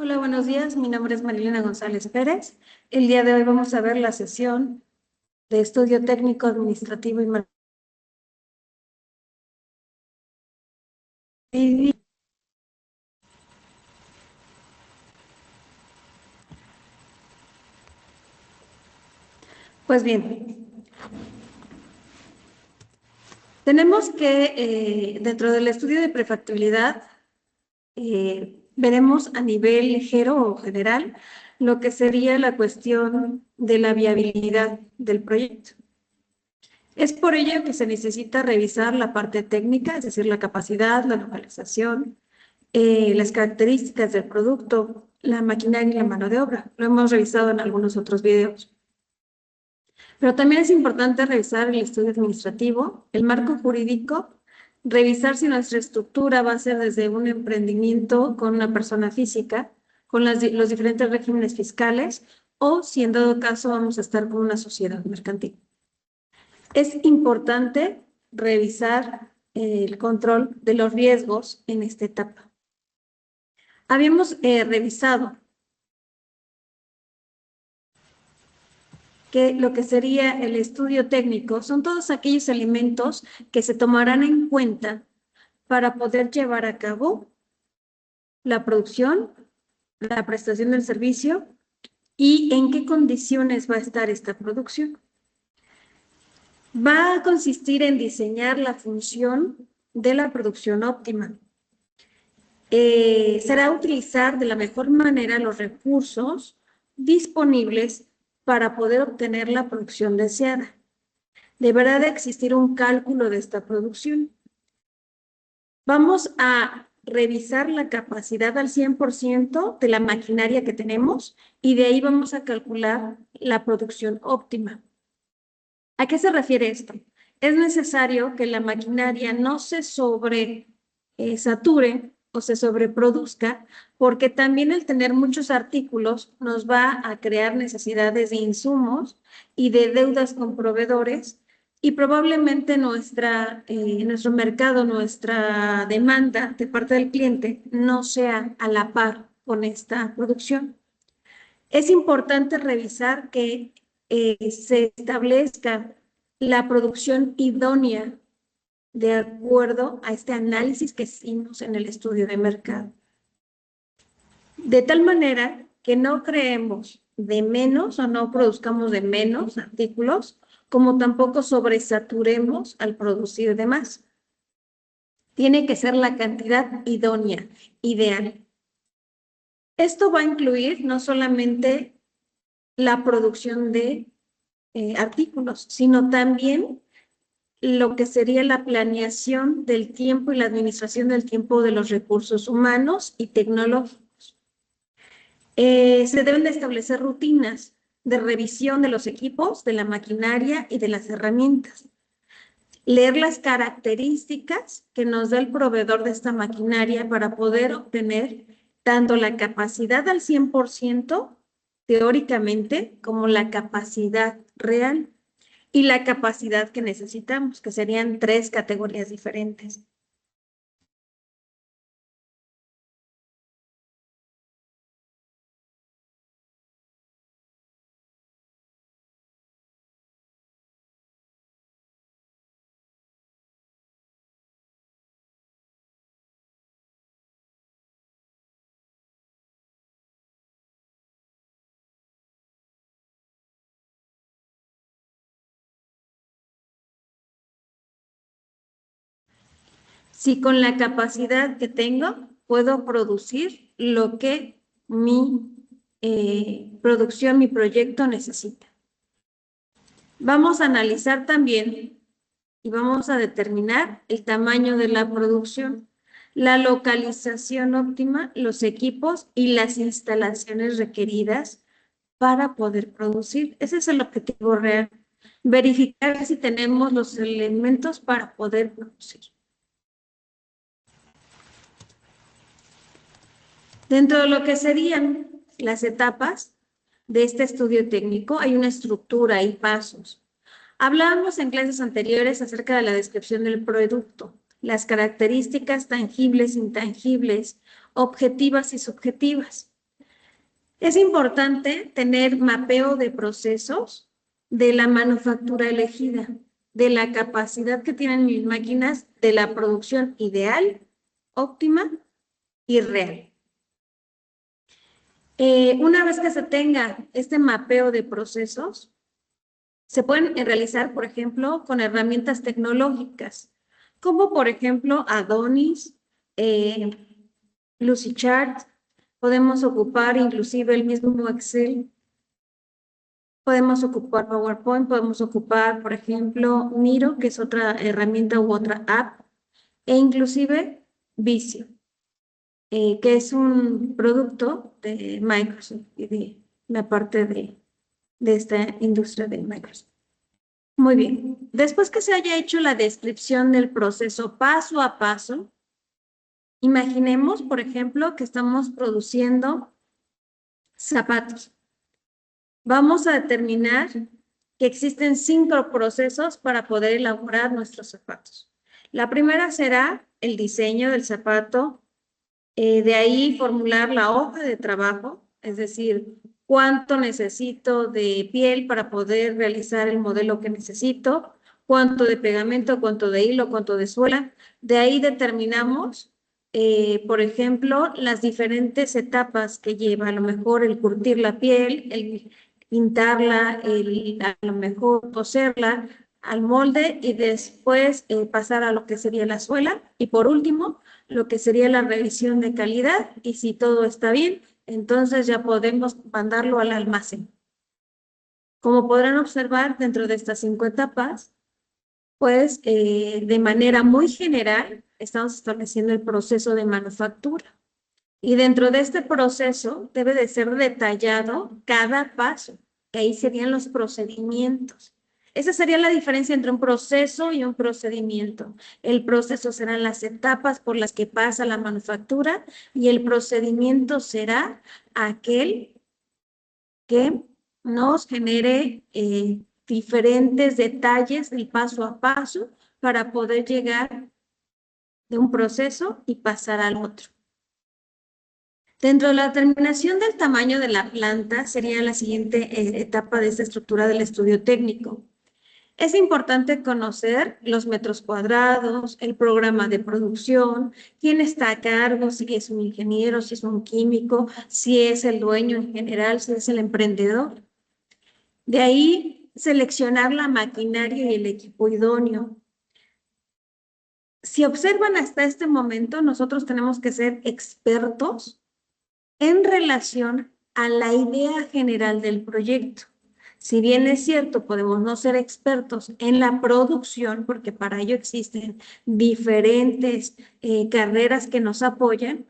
Hola, buenos días. Mi nombre es Marilena González Pérez. El día de hoy vamos a ver la sesión de estudio técnico administrativo y marketing. Pues bien, tenemos que dentro del estudio de prefactibilidad veremos a nivel ligero o general lo que sería la cuestión de la viabilidad del proyecto. Es por ello que se necesita revisar la parte técnica, es decir, la capacidad, la localización, las características del producto, la maquinaria y la mano de obra. Lo hemos revisado en algunos otros videos. Pero también es importante revisar el estudio administrativo, el marco jurídico, revisar si nuestra estructura va a ser desde un emprendimiento con una persona física, con los diferentes regímenes fiscales, o si en dado caso vamos a estar con una sociedad mercantil. Es importante revisar el control de los riesgos en esta etapa. Habíamos revisado que lo que sería el estudio técnico son todos aquellos elementos que se tomarán en cuenta para poder llevar a cabo la producción, la prestación del servicio y en qué condiciones va a estar esta producción. Va a consistir en diseñar la función de la producción óptima. Será utilizar de la mejor manera los recursos disponibles para poder obtener la producción deseada. Deberá de existir un cálculo de esta producción. Vamos a revisar la capacidad al 100% de la maquinaria que tenemos y de ahí vamos a calcular la producción óptima. ¿A qué se refiere esto? Es necesario que la maquinaria no se sature o se sobreproduzca, porque también el tener muchos artículos nos va a crear necesidades de insumos y de deudas con proveedores, y probablemente nuestro mercado, nuestra demanda de parte del cliente no sea a la par con esta producción. Es importante revisar que se establezca la producción idónea de acuerdo a este análisis que hicimos en el estudio de mercado. De tal manera que no creemos de menos o no produzcamos de menos artículos, como tampoco sobresaturemos al producir de más. Tiene que ser la cantidad idónea, ideal. Esto va a incluir no solamente la producción de artículos, sino también lo que sería la planeación del tiempo y la administración del tiempo de los recursos humanos y tecnológicos. Se deben de establecer rutinas de revisión de los equipos, de la maquinaria y de las herramientas. Leer las características que nos da el proveedor de esta maquinaria para poder obtener tanto la capacidad al 100% teóricamente como la capacidad real y la capacidad que necesitamos, que serían 3 categorías diferentes. Si con la capacidad que tengo puedo producir lo que mi producción, mi proyecto necesita. Vamos a analizar también y vamos a determinar el tamaño de la producción, la localización óptima, los equipos y las instalaciones requeridas para poder producir. Ese es el objetivo real. Verificar si tenemos los elementos para poder producir. Dentro de lo que serían las etapas de este estudio técnico, hay una estructura y pasos. Hablábamos en clases anteriores acerca de la descripción del producto, las características tangibles, intangibles, objetivas y subjetivas. Es importante tener mapeo de procesos de la manufactura elegida, de la capacidad que tienen mis máquinas, de la producción ideal, óptima y real. Una vez que se tenga este mapeo de procesos, se pueden realizar, por ejemplo, con herramientas tecnológicas, como por ejemplo Adonis, Lucidchart, podemos ocupar inclusive el mismo Excel, podemos ocupar PowerPoint, podemos ocupar, por ejemplo, Miro, que es otra herramienta u otra app, e inclusive Visio, que es un producto de Microsoft y de la parte de esta industria de Microsoft. Muy bien. Después que se haya hecho la descripción del proceso paso a paso, imaginemos, por ejemplo, que estamos produciendo zapatos. Vamos a determinar que existen 5 procesos para poder elaborar nuestros zapatos. La primera será el diseño del zapato, de ahí formular la hoja de trabajo, es decir, cuánto necesito de piel para poder realizar el modelo que necesito, cuánto de pegamento, cuánto de hilo, cuánto de suela. De ahí determinamos, por ejemplo, las diferentes etapas que lleva, a lo mejor el curtir la piel, el pintarla, a lo mejor coserla al molde y después pasar a lo que sería la suela. Y por último, lo que sería la revisión de calidad, y si todo está bien, entonces ya podemos mandarlo al almacén. Como podrán observar, dentro de estas 5 etapas, pues de manera muy general estamos estableciendo el proceso de manufactura. Y dentro de este proceso debe de ser detallado cada paso, que ahí serían los procedimientos. Esa sería la diferencia entre un proceso y un procedimiento. El proceso serán las etapas por las que pasa la manufactura y el procedimiento será aquel que nos genere diferentes detalles del paso a paso para poder llegar de un proceso y pasar al otro. Dentro de la determinación del tamaño de la planta sería la siguiente etapa de esta estructura del estudio técnico. Es importante conocer los metros cuadrados, el programa de producción, quién está a cargo, si es un ingeniero, si es un químico, si es el dueño en general, si es el emprendedor. De ahí, seleccionar la maquinaria y el equipo idóneo. Si observan hasta este momento, nosotros tenemos que ser expertos en relación a la idea general del proyecto. Si bien es cierto, podemos no ser expertos en la producción, porque para ello existen diferentes carreras que nos apoyan,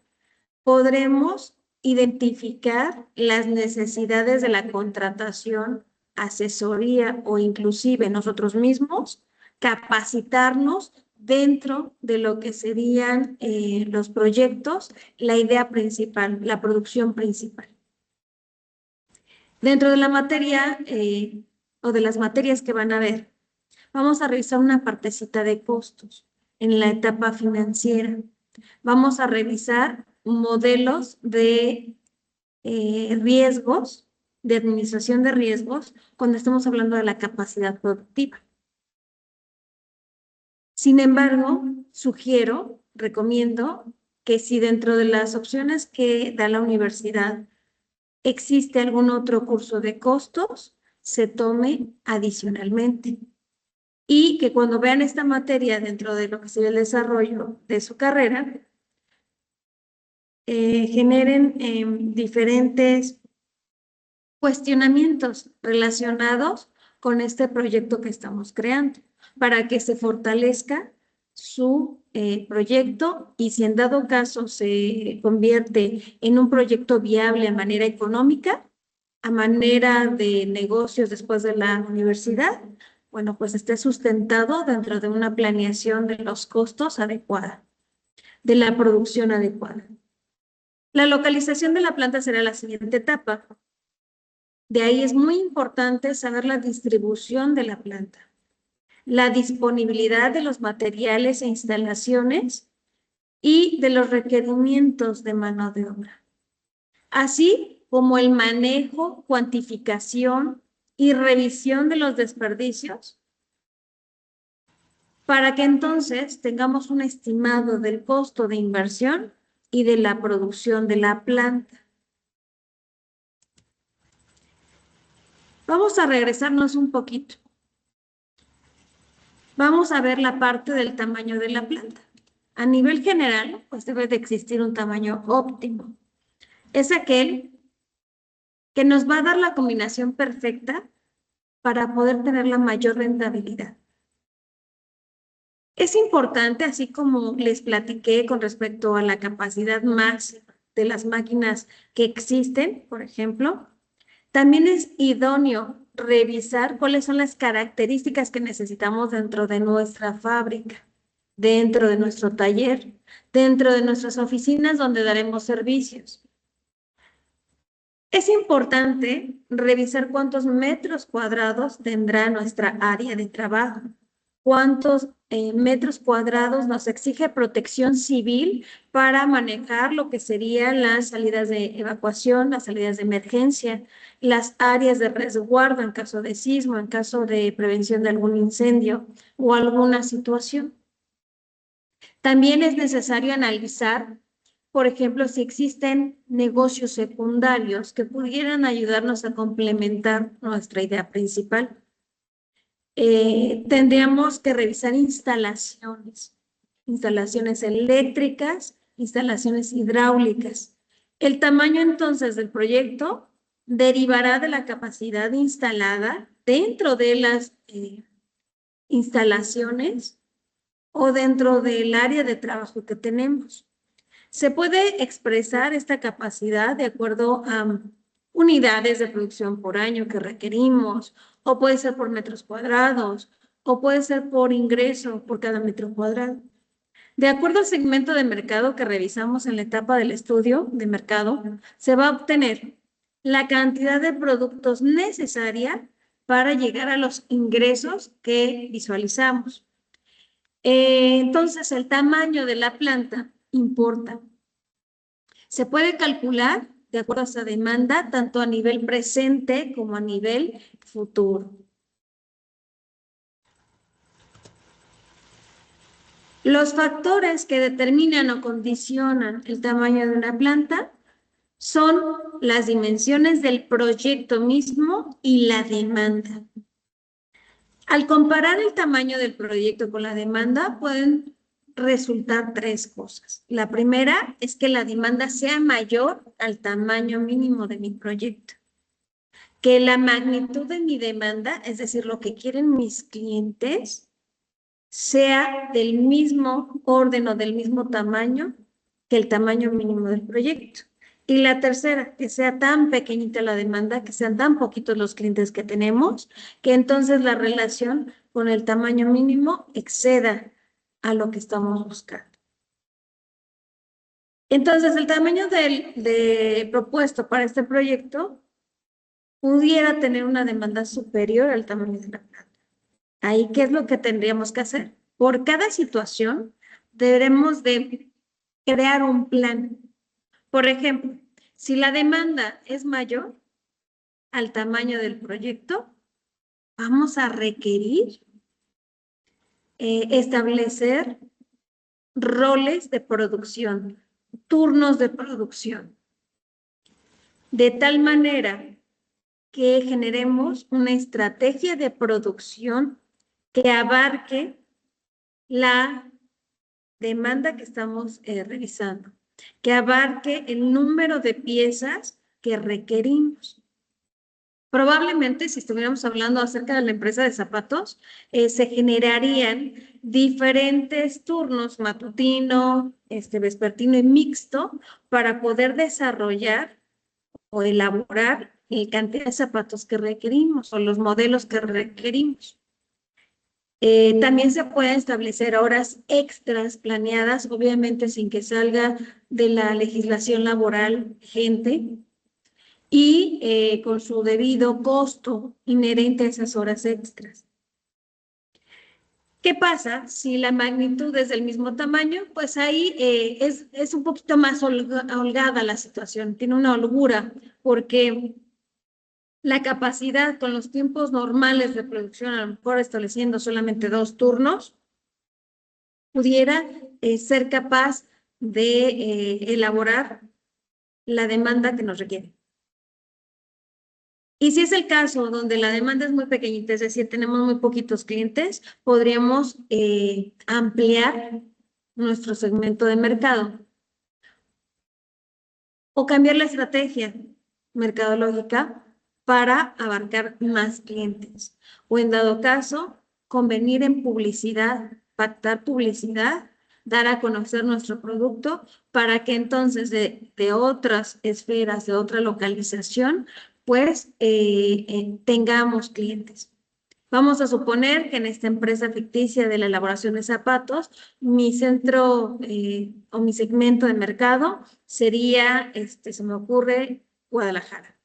podremos identificar las necesidades de la contratación, asesoría o inclusive nosotros mismos capacitarnos dentro de lo que serían los proyectos, la idea principal, la producción principal. Dentro de la materia o de las materias que van a ver, vamos a revisar una partecita de costos en la etapa financiera. Vamos a revisar modelos de riesgos, de administración de riesgos, cuando estamos hablando de la capacidad productiva. Sin embargo, sugiero, recomiendo que si dentro de las opciones que da la universidad existe algún otro curso de costos, se tome adicionalmente. Y que cuando vean esta materia dentro de lo que sería el desarrollo de su carrera, generen diferentes cuestionamientos relacionados con este proyecto que estamos creando, para que se fortalezca su proyecto y si en dado caso se convierte en un proyecto viable a manera económica, a manera de negocios después de la universidad, bueno, pues esté sustentado dentro de una planeación de los costos adecuada, de la producción adecuada. La localización de la planta será la siguiente etapa. De ahí es muy importante saber la distribución de la planta, la disponibilidad de los materiales e instalaciones y de los requerimientos de mano de obra. Así como el manejo, cuantificación y revisión de los desperdicios, para que entonces tengamos un estimado del costo de inversión y de la producción de la planta. Vamos a regresarnos un poquito. Vamos a ver la parte del tamaño de la planta. A nivel general, pues debe de existir un tamaño óptimo. Es aquel que nos va a dar la combinación perfecta para poder tener la mayor rentabilidad. Es importante, así como les platiqué con respecto a la capacidad máxima de las máquinas que existen, por ejemplo, también es idóneo revisar cuáles son las características que necesitamos dentro de nuestra fábrica, dentro de nuestro taller, dentro de nuestras oficinas donde daremos servicios. Es importante revisar cuántos metros cuadrados tendrá nuestra área de trabajo, cuántos metros cuadrados nos exige protección civil para manejar lo que serían las salidas de evacuación, las salidas de emergencia, las áreas de resguardo en caso de sismo, en caso de prevención de algún incendio o alguna situación. También es necesario analizar, por ejemplo, si existen negocios secundarios que pudieran ayudarnos a complementar nuestra idea principal. Tendríamos que revisar instalaciones eléctricas, instalaciones hidráulicas. El tamaño entonces del proyecto derivará de la capacidad instalada dentro de las instalaciones o dentro del área de trabajo que tenemos. Se puede expresar esta capacidad de acuerdo a unidades de producción por año que requerimos, o puede ser por metros cuadrados, o puede ser por ingreso por cada metro cuadrado. De acuerdo al segmento de mercado que revisamos en la etapa del estudio de mercado, se va a obtener la cantidad de productos necesaria para llegar a los ingresos que visualizamos. Entonces, el tamaño de la planta importa. Se puede calcular de acuerdo a esa demanda, tanto a nivel presente como a nivel futuro. Los factores que determinan o condicionan el tamaño de una planta son las dimensiones del proyecto mismo y la demanda. Al comparar el tamaño del proyecto con la demanda, pueden resultar tres cosas. La primera es que la demanda sea mayor al tamaño mínimo de mi proyecto. Que la magnitud de mi demanda, es decir, lo que quieren mis clientes, sea del mismo orden o del mismo tamaño que el tamaño mínimo del proyecto. Y la tercera, que sea tan pequeñita la demanda, que sean tan poquitos los clientes que tenemos, que entonces la relación con el tamaño mínimo exceda a lo que estamos buscando. Entonces, el tamaño propuesto para este proyecto pudiera tener una demanda superior al tamaño de la planta. Ahí, ¿qué es lo que tendríamos que hacer? Por cada situación, deberemos de crear un plan. Por ejemplo, si la demanda es mayor al tamaño del proyecto, vamos a requerir establecer roles de producción, turnos de producción, de tal manera que generemos una estrategia de producción que abarque la demanda que estamos revisando, que abarque el número de piezas que requerimos. Probablemente, si estuviéramos hablando acerca de la empresa de zapatos, se generarían diferentes turnos, matutino, vespertino y mixto, para poder desarrollar o elaborar la cantidad de zapatos que requerimos o los modelos que requerimos. También se pueden establecer horas extras planeadas, obviamente sin que salga de la legislación laboral vigente y con su debido costo inherente a esas horas extras. ¿Qué pasa? Si la magnitud es del mismo tamaño, pues ahí es un poquito más holgada la situación, tiene una holgura, porque la capacidad con los tiempos normales de producción, a lo mejor estableciendo solamente 2 turnos, pudiera ser capaz de elaborar la demanda que nos requiere. Y si es el caso donde la demanda es muy pequeñita, es decir, tenemos muy poquitos clientes, podríamos ampliar nuestro segmento de mercado o cambiar la estrategia mercadológica para abarcar más clientes. O en dado caso, convenir en publicidad, pactar publicidad, dar a conocer nuestro producto para que entonces de otras esferas, de otra localización, pues tengamos clientes. Vamos a suponer que en esta empresa ficticia de la elaboración de zapatos, mi centro o mi segmento de mercado sería, se me ocurre, Guadalajara.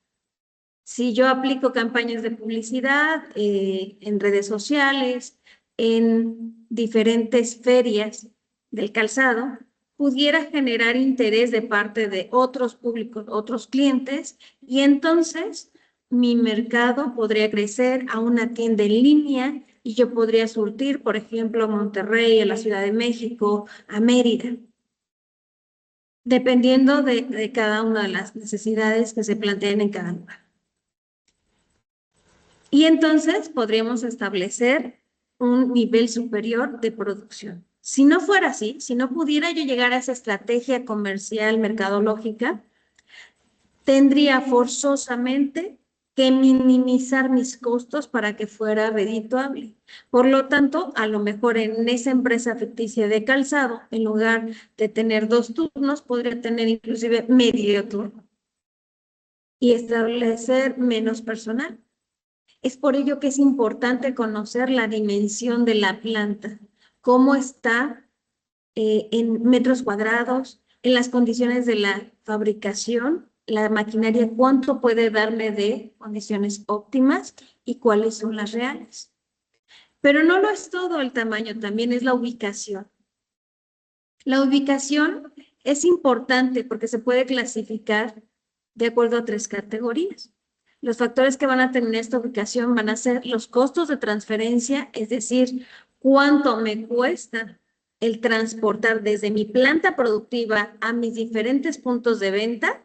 Si yo aplico campañas de publicidad en redes sociales, en diferentes ferias del calzado, pudiera generar interés de parte de otros públicos, otros clientes, y entonces mi mercado podría crecer a una tienda en línea y yo podría surtir, por ejemplo, a Monterrey, a la Ciudad de México, a Mérida, dependiendo de cada una de las necesidades que se planteen en cada lugar. Y entonces podríamos establecer un nivel superior de producción. Si no fuera así, si no pudiera yo llegar a esa estrategia comercial, mercadológica, tendría forzosamente que minimizar mis costos para que fuera redituable. Por lo tanto, a lo mejor en esa empresa ficticia de calzado, en lugar de tener 2 turnos, podría tener inclusive medio turno y establecer menos personal. Es por ello que es importante conocer la dimensión de la planta, cómo está en metros cuadrados, en las condiciones de la fabricación, la maquinaria, cuánto puede darme de condiciones óptimas y cuáles son las reales. Pero no lo es todo el tamaño, también es la ubicación. La ubicación es importante porque se puede clasificar de acuerdo a 3 categorías. Los factores que van a tener esta ubicación van a ser los costos de transferencia, es decir, cuánto me cuesta el transportar desde mi planta productiva a mis diferentes puntos de venta,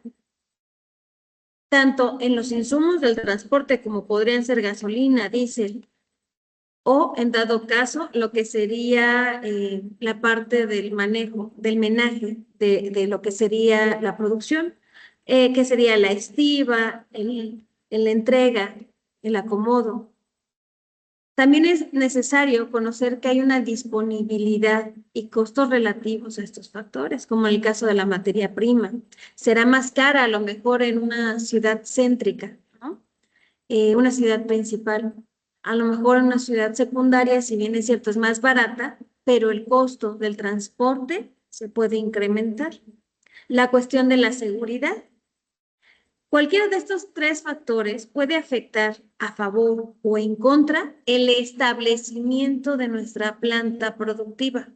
tanto en los insumos del transporte como podrían ser gasolina, diésel, o en dado caso lo que sería la parte del manejo, del menaje de lo que sería la producción, que sería la estiba, la entrega, el acomodo. También es necesario conocer que hay una disponibilidad y costos relativos a estos factores, como en el caso de la materia prima. Será más cara a lo mejor en una ciudad céntrica, ¿no? Una ciudad principal. A lo mejor en una ciudad secundaria, si bien es cierto, es más barata, pero el costo del transporte se puede incrementar. La cuestión de la seguridad. Cualquiera de estos 3 factores puede afectar a favor o en contra el establecimiento de nuestra planta productiva.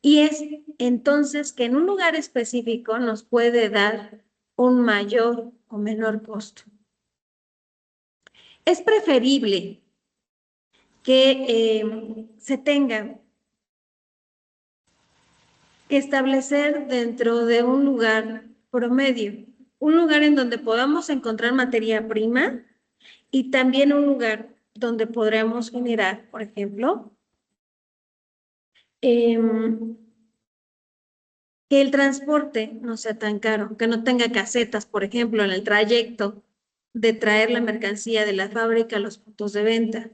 Y es entonces que en un lugar específico nos puede dar un mayor o menor costo. Es preferible que se tenga que establecer dentro de un lugar promedio, un lugar en donde podamos encontrar materia prima y también un lugar donde podremos generar, por ejemplo, que el transporte no sea tan caro, que no tenga casetas, por ejemplo, en el trayecto de traer la mercancía de la fábrica a los puntos de venta.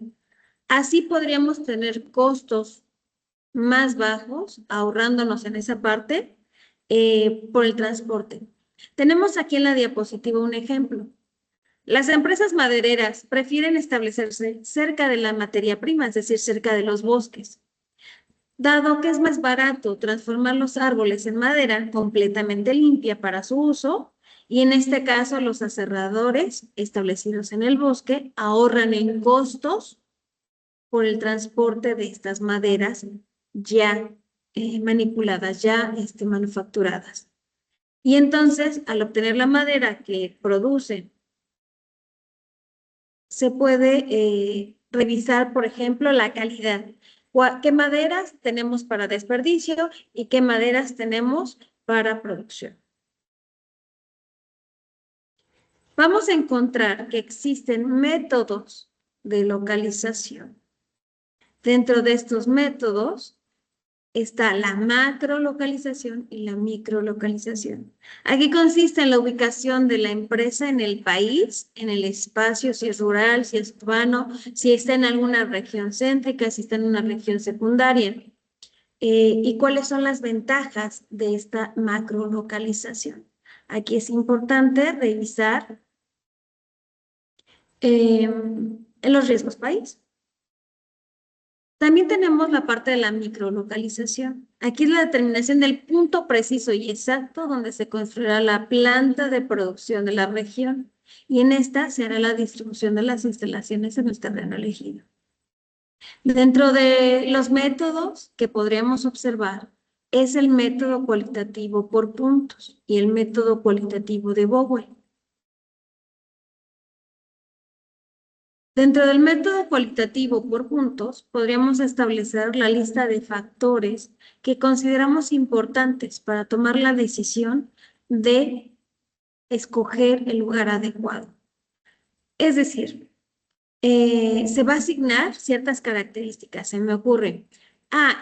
Así podríamos tener costos más bajos, ahorrándonos en esa parte por el transporte. Tenemos aquí en la diapositiva un ejemplo. Las empresas madereras prefieren establecerse cerca de la materia prima, es decir, cerca de los bosques, dado que es más barato transformar los árboles en madera completamente limpia para su uso, y en este caso los aserradores establecidos en el bosque ahorran en costos por el transporte de estas maderas ya manipuladas, ya manufacturadas. Y entonces, al obtener la madera que producen, se puede revisar, por ejemplo, la calidad. ¿Qué maderas tenemos para desperdicio y qué maderas tenemos para producción? Vamos a encontrar que existen métodos de localización. Dentro de estos métodos está la macrolocalización y la microlocalización. Aquí consiste en la ubicación de la empresa en el país, en el espacio, si es rural, si es urbano, si está en alguna región céntrica, si está en una región secundaria. ¿Y cuáles son las ventajas de esta macrolocalización? Aquí es importante revisar en los riesgos país. También tenemos la parte de la microlocalización. Aquí es la determinación del punto preciso y exacto donde se construirá la planta de producción de la región. Y en esta se hará la distribución de las instalaciones en el terreno elegido. Dentro de los métodos que podríamos observar es el método cualitativo por puntos y el método cualitativo de Bowen. Dentro del método cualitativo por puntos, podríamos establecer la lista de factores que consideramos importantes para tomar la decisión de escoger el lugar adecuado. Es decir, se va a asignar ciertas características. Se me ocurre,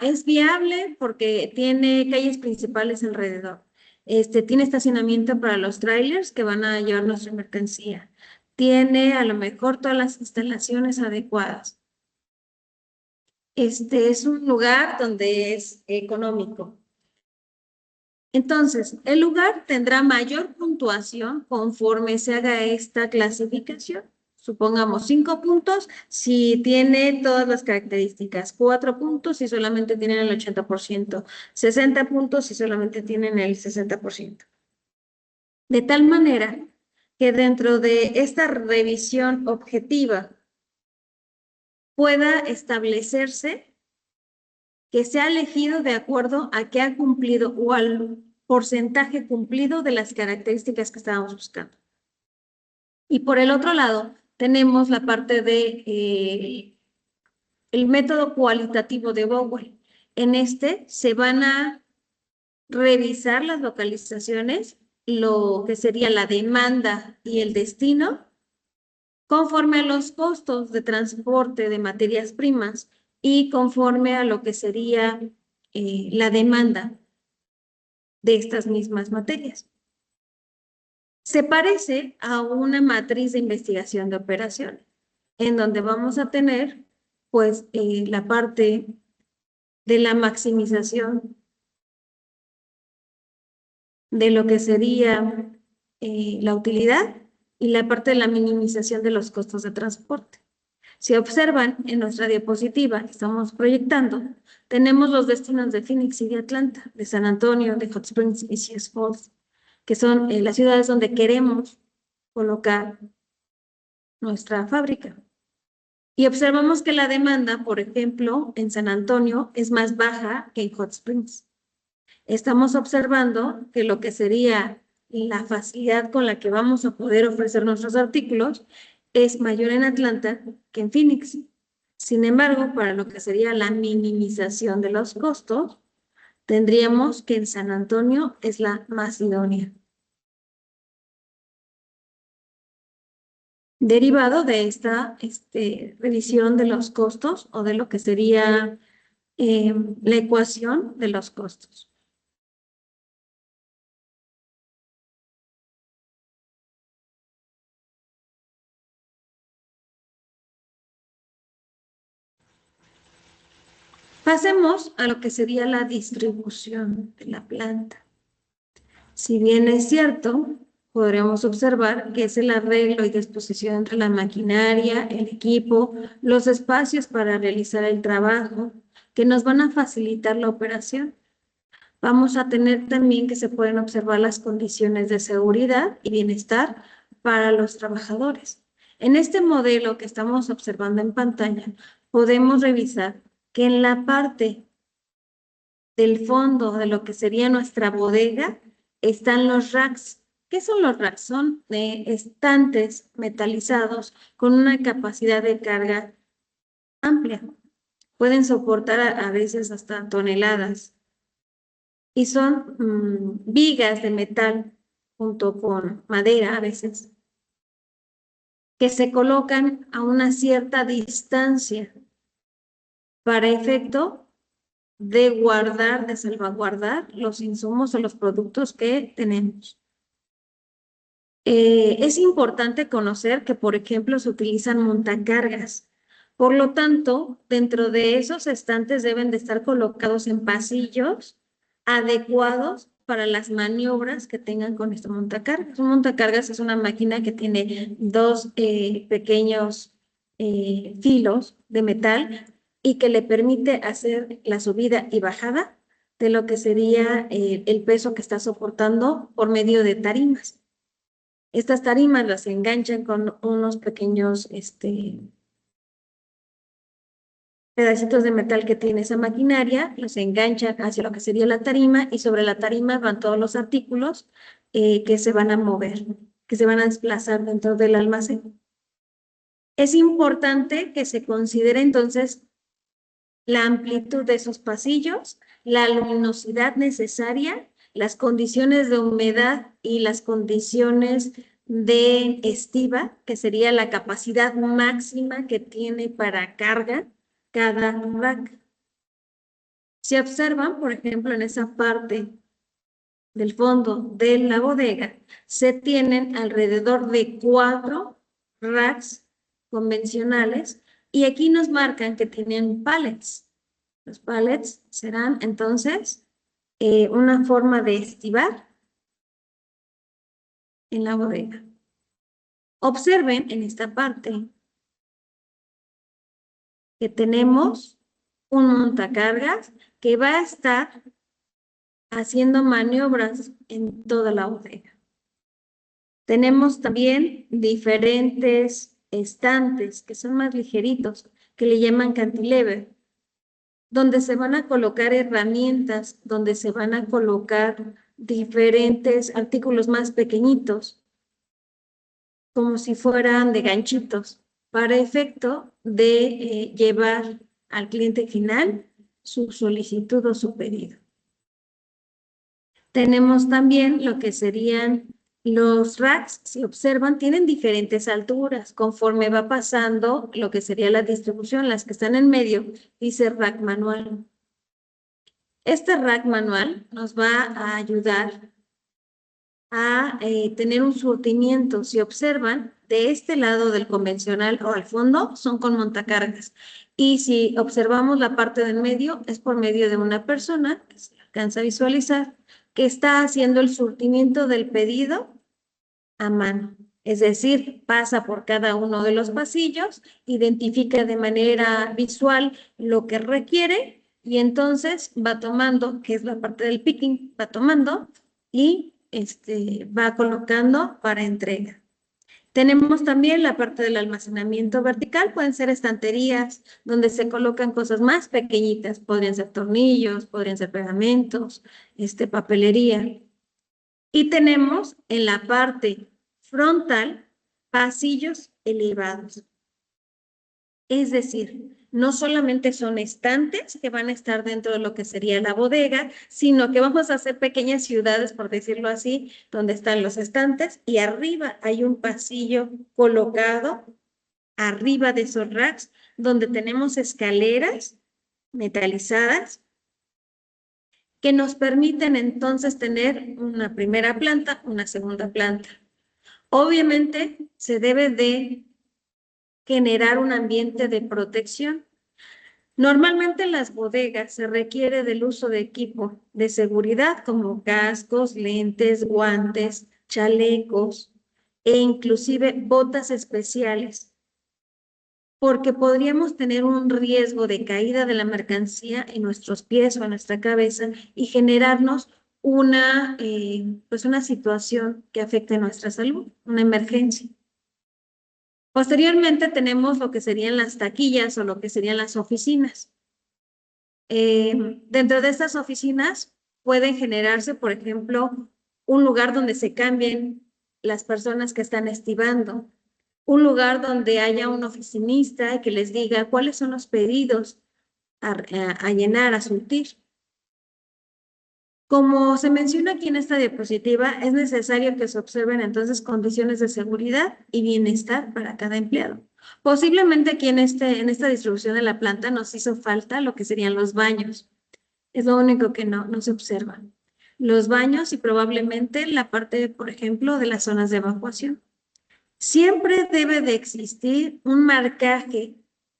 es viable porque tiene calles principales alrededor. Tiene estacionamiento para los trailers que van a llevar nuestra mercancía. Tiene a lo mejor todas las instalaciones adecuadas. Es un lugar donde es económico. Entonces, el lugar tendrá mayor puntuación conforme se haga esta clasificación. Supongamos 5 puntos si tiene todas las características, 4 puntos si solamente tienen el 80%, 60 puntos si solamente tienen el 60%. De tal manera que dentro de esta revisión objetiva pueda establecerse que se ha elegido de acuerdo a que ha cumplido o al porcentaje cumplido de las características que estábamos buscando. Y por el otro lado, tenemos la parte de el método cualitativo de Bowen. En este se van a revisar las localizaciones, lo que sería la demanda y el destino, conforme a los costos de transporte de materias primas y conforme a lo que sería la demanda de estas mismas materias. Se parece a una matriz de investigación de operaciones, en donde vamos a tener, pues, la parte de la maximización de lo que sería la utilidad y la parte de la minimización de los costos de transporte. Si observan en nuestra diapositiva que estamos proyectando, tenemos los destinos de Phoenix y de Atlanta, de San Antonio, de Hot Springs y Sioux Falls, que son las ciudades donde queremos colocar nuestra fábrica. Y observamos que la demanda, por ejemplo, en San Antonio es más baja que en Hot Springs. Estamos observando que lo que sería la facilidad con la que vamos a poder ofrecer nuestros artículos es mayor en Atlanta que en Phoenix. Sin embargo, para lo que sería la minimización de los costos, tendríamos que en San Antonio es la más idónea. Derivado de esta revisión de los costos o de lo que sería la ecuación de los costos. Pasemos a lo que sería la distribución de la planta. Si bien es cierto, podríamos observar que es el arreglo y disposición entre la maquinaria, el equipo, los espacios para realizar el trabajo, que nos van a facilitar la operación. Vamos a tener también que se pueden observar las condiciones de seguridad y bienestar para los trabajadores. En este modelo que estamos observando en pantalla, podemos revisar que en la parte del fondo de lo que sería nuestra bodega están los racks. ¿Qué son los racks? Son estantes metalizados con una capacidad de carga amplia. Pueden soportar a veces hasta toneladas. Y son vigas de metal junto con madera a veces, que se colocan a una cierta distancia para efecto de guardar, de salvaguardar los insumos o los productos que tenemos. Es importante conocer que, por ejemplo, se utilizan montacargas. Por lo tanto, dentro de esos estantes deben de estar colocados en pasillos adecuados para las maniobras que tengan con este montacargas. Un montacargas es una máquina que tiene dos pequeños filos de metal y que le permite hacer la subida y bajada de lo que sería el peso que está soportando por medio de tarimas. Estas tarimas las enganchan con unos pequeños pedacitos de metal que tiene esa maquinaria, los enganchan hacia lo que sería la tarima y sobre la tarima van todos los artículos que se van a mover, que se van a desplazar dentro del almacén. Es importante que se considere entonces la amplitud de esos pasillos, la luminosidad necesaria, las condiciones de humedad y las condiciones de estiva, que sería la capacidad máxima que tiene para carga cada rack. Si observan, por ejemplo, en esa parte del fondo de la bodega, se tienen alrededor de 4 racks convencionales y aquí nos marcan que tienen pallets. Los pallets serán entonces una forma de estivar en la bodega. Observen en esta parte que tenemos un montacargas que va a estar haciendo maniobras en toda la bodega. Tenemos también diferentes estantes que son más ligeritos, que le llaman cantilever, donde se van a colocar herramientas, donde se van a colocar diferentes artículos más pequeñitos, como si fueran de ganchitos, para efecto de llevar al cliente final su solicitud o su pedido. Tenemos también lo que serían los racks, si observan, tienen diferentes alturas. Conforme va pasando lo que sería la distribución, las que están en medio, dice rack manual. Este rack manual nos va a ayudar a tener un surtimiento. Si observan, de este lado del convencional o al fondo son con montacargas. Y si observamos la parte del medio, es por medio de una persona, que se alcanza a visualizar, que está haciendo el surtimiento del pedido a mano. Es decir, pasa por cada uno de los pasillos, identifica de manera visual lo que requiere y entonces va tomando, que es la parte del picking, va tomando y va colocando para entrega. Tenemos también la parte del almacenamiento vertical, pueden ser estanterías donde se colocan cosas más pequeñitas, podrían ser tornillos, podrían ser pegamentos, papelería. Y tenemos en la parte frontal pasillos elevados. Es decir, no solamente son estantes que van a estar dentro de lo que sería la bodega, sino que vamos a hacer pequeñas ciudades, por decirlo así, donde están los estantes y arriba hay un pasillo colocado arriba de esos racks, donde tenemos escaleras metalizadas que nos permiten entonces tener una primera planta, una segunda planta. Obviamente se debe de generar un ambiente de protección. Normalmente en las bodegas se requiere del uso de equipo de seguridad como cascos, lentes, guantes, chalecos e inclusive botas especiales, porque podríamos tener un riesgo de caída de la mercancía en nuestros pies o en nuestra cabeza y generarnos una situación que afecte nuestra salud, una emergencia. Posteriormente tenemos lo que serían las taquillas o lo que serían las oficinas. Dentro de estas oficinas pueden generarse, por ejemplo, un lugar donde se cambien las personas que están estibando, un lugar donde haya un oficinista que les diga cuáles son los pedidos a llenar, a surtir. Como se menciona aquí en esta diapositiva, es necesario que se observen entonces condiciones de seguridad y bienestar para cada empleado. Posiblemente aquí en esta distribución de la planta nos hizo falta lo que serían los baños. Es lo único que no se observa. Los baños y probablemente la parte, por ejemplo, de las zonas de evacuación. Siempre debe de existir un marcaje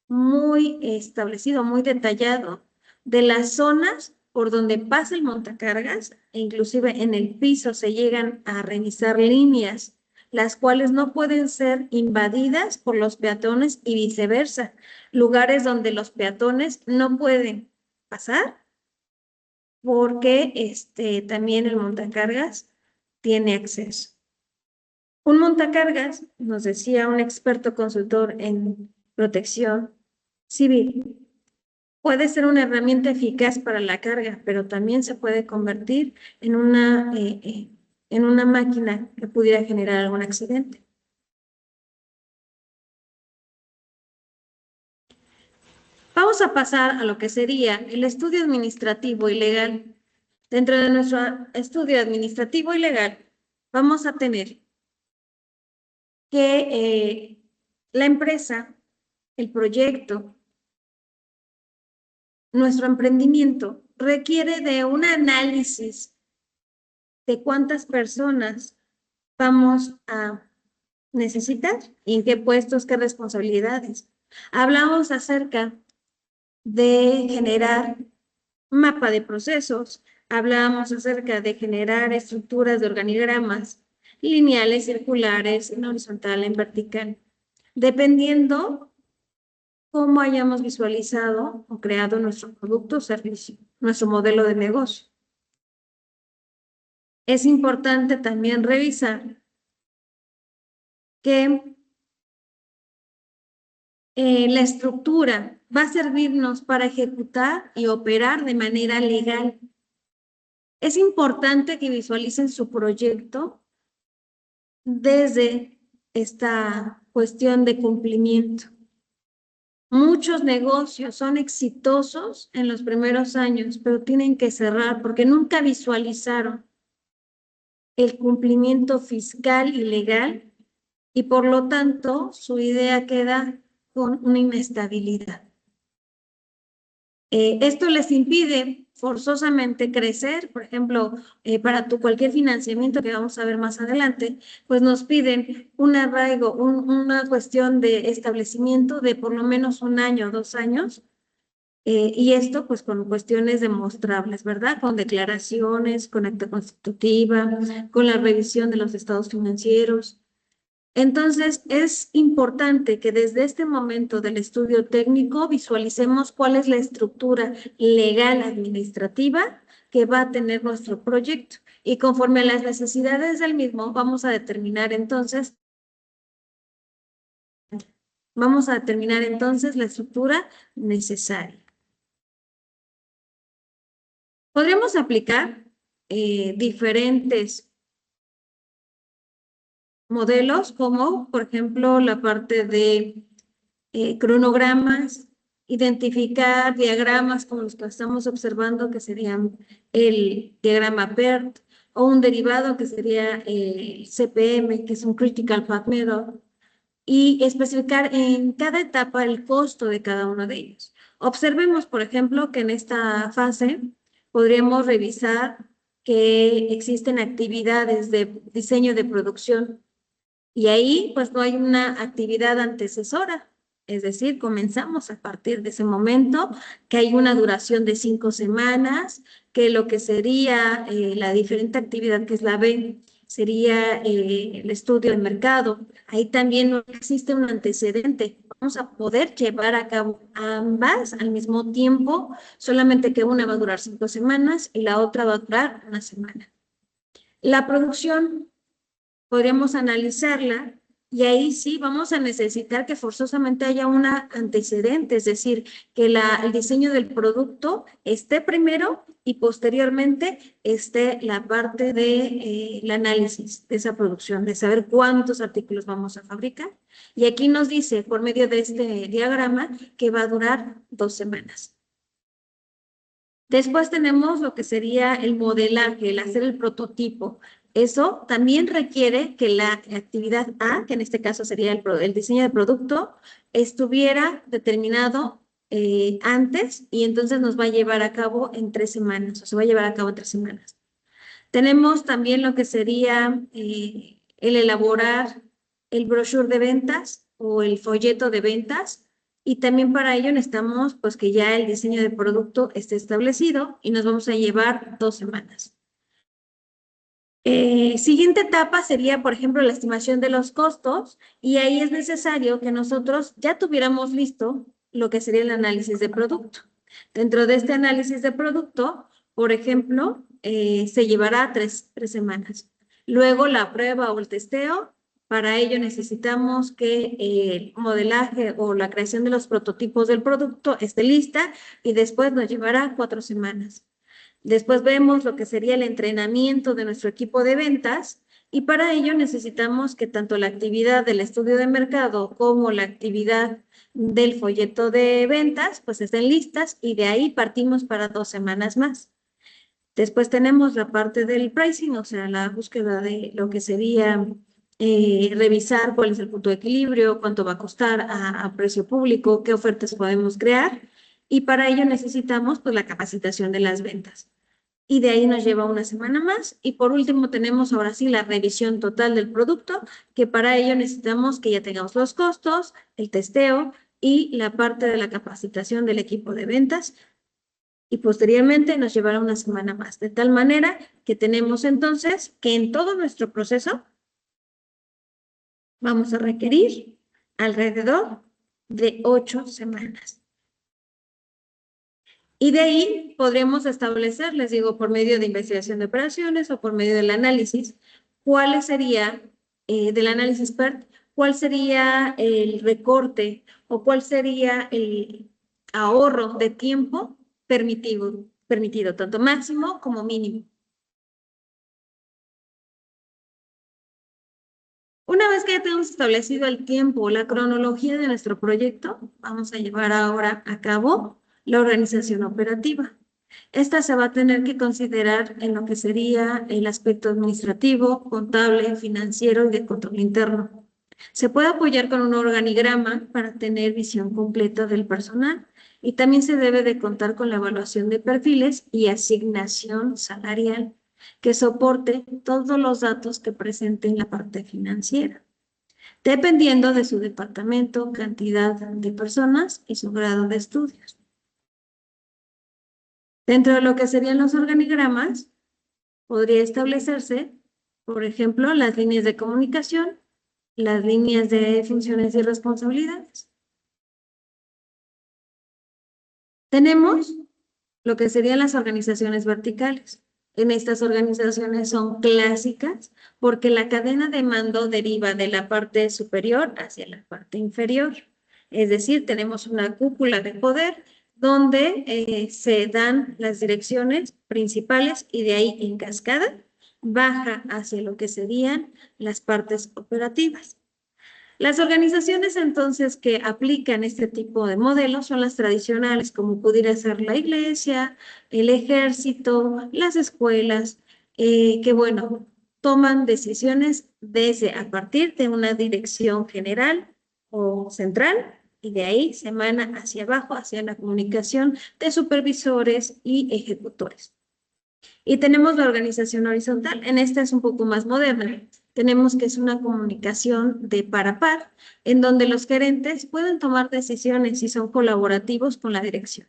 muy establecido, muy detallado de las zonas por donde pasa el montacargas, e inclusive en el piso se llegan a revisar líneas, las cuales no pueden ser invadidas por los peatones y viceversa, lugares donde los peatones no pueden pasar porque también el montacargas tiene acceso. Un montacargas, nos decía un experto consultor en protección civil, puede ser una herramienta eficaz para la carga, pero también se puede convertir en una máquina que pudiera generar algún accidente. Vamos a pasar a lo que sería el estudio administrativo y legal. Dentro de nuestro estudio administrativo y legal, vamos a tener que la empresa, el proyecto, nuestro emprendimiento requiere de un análisis de cuántas personas vamos a necesitar y en qué puestos, qué responsabilidades. Hablamos acerca de generar mapa de procesos, hablamos acerca de generar estructuras de organigramas lineales, circulares, en horizontal, en vertical, dependiendo cómo hayamos visualizado o creado nuestro producto o servicio, nuestro modelo de negocio. Es importante también revisar que la estructura va a servirnos para ejecutar y operar de manera legal. Es importante que visualicen su proyecto desde esta cuestión de cumplimiento. Muchos negocios son exitosos en los primeros años, pero tienen que cerrar porque nunca visualizaron el cumplimiento fiscal y legal y por lo tanto su idea queda con una inestabilidad. Esto les impide forzosamente crecer, por ejemplo, para cualquier financiamiento que vamos a ver más adelante, pues nos piden un arraigo, una cuestión de establecimiento de por lo menos 1 año, 2 años, y esto pues con cuestiones demostrables, ¿verdad? Con declaraciones, con acta constitutiva, con la revisión de los estados financieros. Entonces, es importante que desde este momento del estudio técnico visualicemos cuál es la estructura legal administrativa que va a tener nuestro proyecto. Y conforme a las necesidades del mismo, vamos a determinar entonces la estructura necesaria. Podríamos aplicar diferentes modelos como, por ejemplo, la parte de cronogramas, identificar diagramas como los que estamos observando, que serían el diagrama PERT, o un derivado que sería el CPM, que es un Critical Path Method, y especificar en cada etapa el costo de cada uno de ellos. Observemos, por ejemplo, que en esta fase podríamos revisar que existen actividades de diseño de producción y ahí pues no hay una actividad antecesora, es decir, comenzamos a partir de ese momento, que hay una duración de 5 semanas, que lo que sería la diferente actividad que es la B, sería el estudio del mercado. Ahí también no existe un antecedente. Vamos a poder llevar a cabo ambas al mismo tiempo, solamente que una va a durar 5 semanas y la otra va a durar 1 semana. La producción podríamos analizarla Y ahí sí vamos a necesitar que forzosamente haya un antecedente, es decir, que el diseño del producto esté primero y posteriormente esté la parte de el análisis de esa producción, de saber cuántos artículos vamos a fabricar. Y aquí nos dice, por medio de este diagrama, que va a durar 2 semanas. Después tenemos lo que sería el modelaje, el hacer el prototipo. Eso también requiere que la actividad A, que en este caso sería el diseño del producto, estuviera determinado antes y entonces nos va a llevar a cabo en 3 semanas, o se va a llevar a cabo en 3 semanas. Tenemos también lo que sería el elaborar el brochure de ventas o el folleto de ventas. Y también para ello necesitamos pues que ya el diseño de producto esté establecido y nos vamos a llevar 2 semanas. Siguiente etapa sería, por ejemplo, la estimación de los costos y ahí es necesario que nosotros ya tuviéramos listo lo que sería el análisis de producto. Dentro de este análisis de producto, por ejemplo, se llevará 3 semanas. Luego la prueba o el testeo, para ello necesitamos que el modelaje o la creación de los prototipos del producto esté lista y después nos llevará 4 semanas. Después vemos lo que sería el entrenamiento de nuestro equipo de ventas y para ello necesitamos que tanto la actividad del estudio de mercado como la actividad del folleto de ventas pues estén listas y de ahí partimos para 2 semanas más. Después tenemos la parte del pricing, o sea, la búsqueda de lo que sería revisar cuál es el punto de equilibrio, cuánto va a costar a precio público, qué ofertas podemos crear y para ello necesitamos pues la capacitación de las ventas y de ahí nos lleva 1 semana más. Y por último tenemos ahora sí la revisión total del producto, que para ello necesitamos que ya tengamos los costos, el testeo y la parte de la capacitación del equipo de ventas. Y posteriormente nos llevará 1 semana más, de tal manera que tenemos entonces que en todo nuestro proceso vamos a requerir alrededor de 8 semanas. Y de ahí podremos establecer, les digo, por medio de investigación de operaciones o por medio del análisis, cuál sería, del análisis PERT, cuál sería el recorte o cuál sería el ahorro de tiempo permitido, tanto máximo como mínimo. Una vez que ya tenemos establecido el tiempo, la cronología de nuestro proyecto, vamos a llevar ahora a cabo la organización operativa. Esta se va a tener que considerar en lo que sería el aspecto administrativo, contable, financiero y de control interno. Se puede apoyar con un organigrama para tener visión completa del personal y también se debe de contar con la evaluación de perfiles y asignación salarial que soporte todos los datos que presenten la parte financiera, dependiendo de su departamento, cantidad de personas y su grado de estudios. Dentro de lo que serían los organigramas, podría establecerse, por ejemplo, las líneas de comunicación, las líneas de funciones y responsabilidades. Tenemos lo que serían las organizaciones verticales. En estas organizaciones son clásicas porque la cadena de mando deriva de la parte superior hacia la parte inferior. Es decir, tenemos una cúpula de poder donde se dan las direcciones principales y de ahí en cascada baja hacia lo que serían las partes operativas. Las organizaciones entonces que aplican este tipo de modelos son las tradicionales, como pudiera ser la iglesia, el ejército, las escuelas, que bueno, toman decisiones desde a partir de una dirección general o central y de ahí se emana hacia abajo, hacia la comunicación de supervisores y ejecutores. Y tenemos la organización horizontal. En esta es un poco más moderna. Tenemos que es una comunicación de par a par, en donde los gerentes pueden tomar decisiones y son colaborativos con la dirección.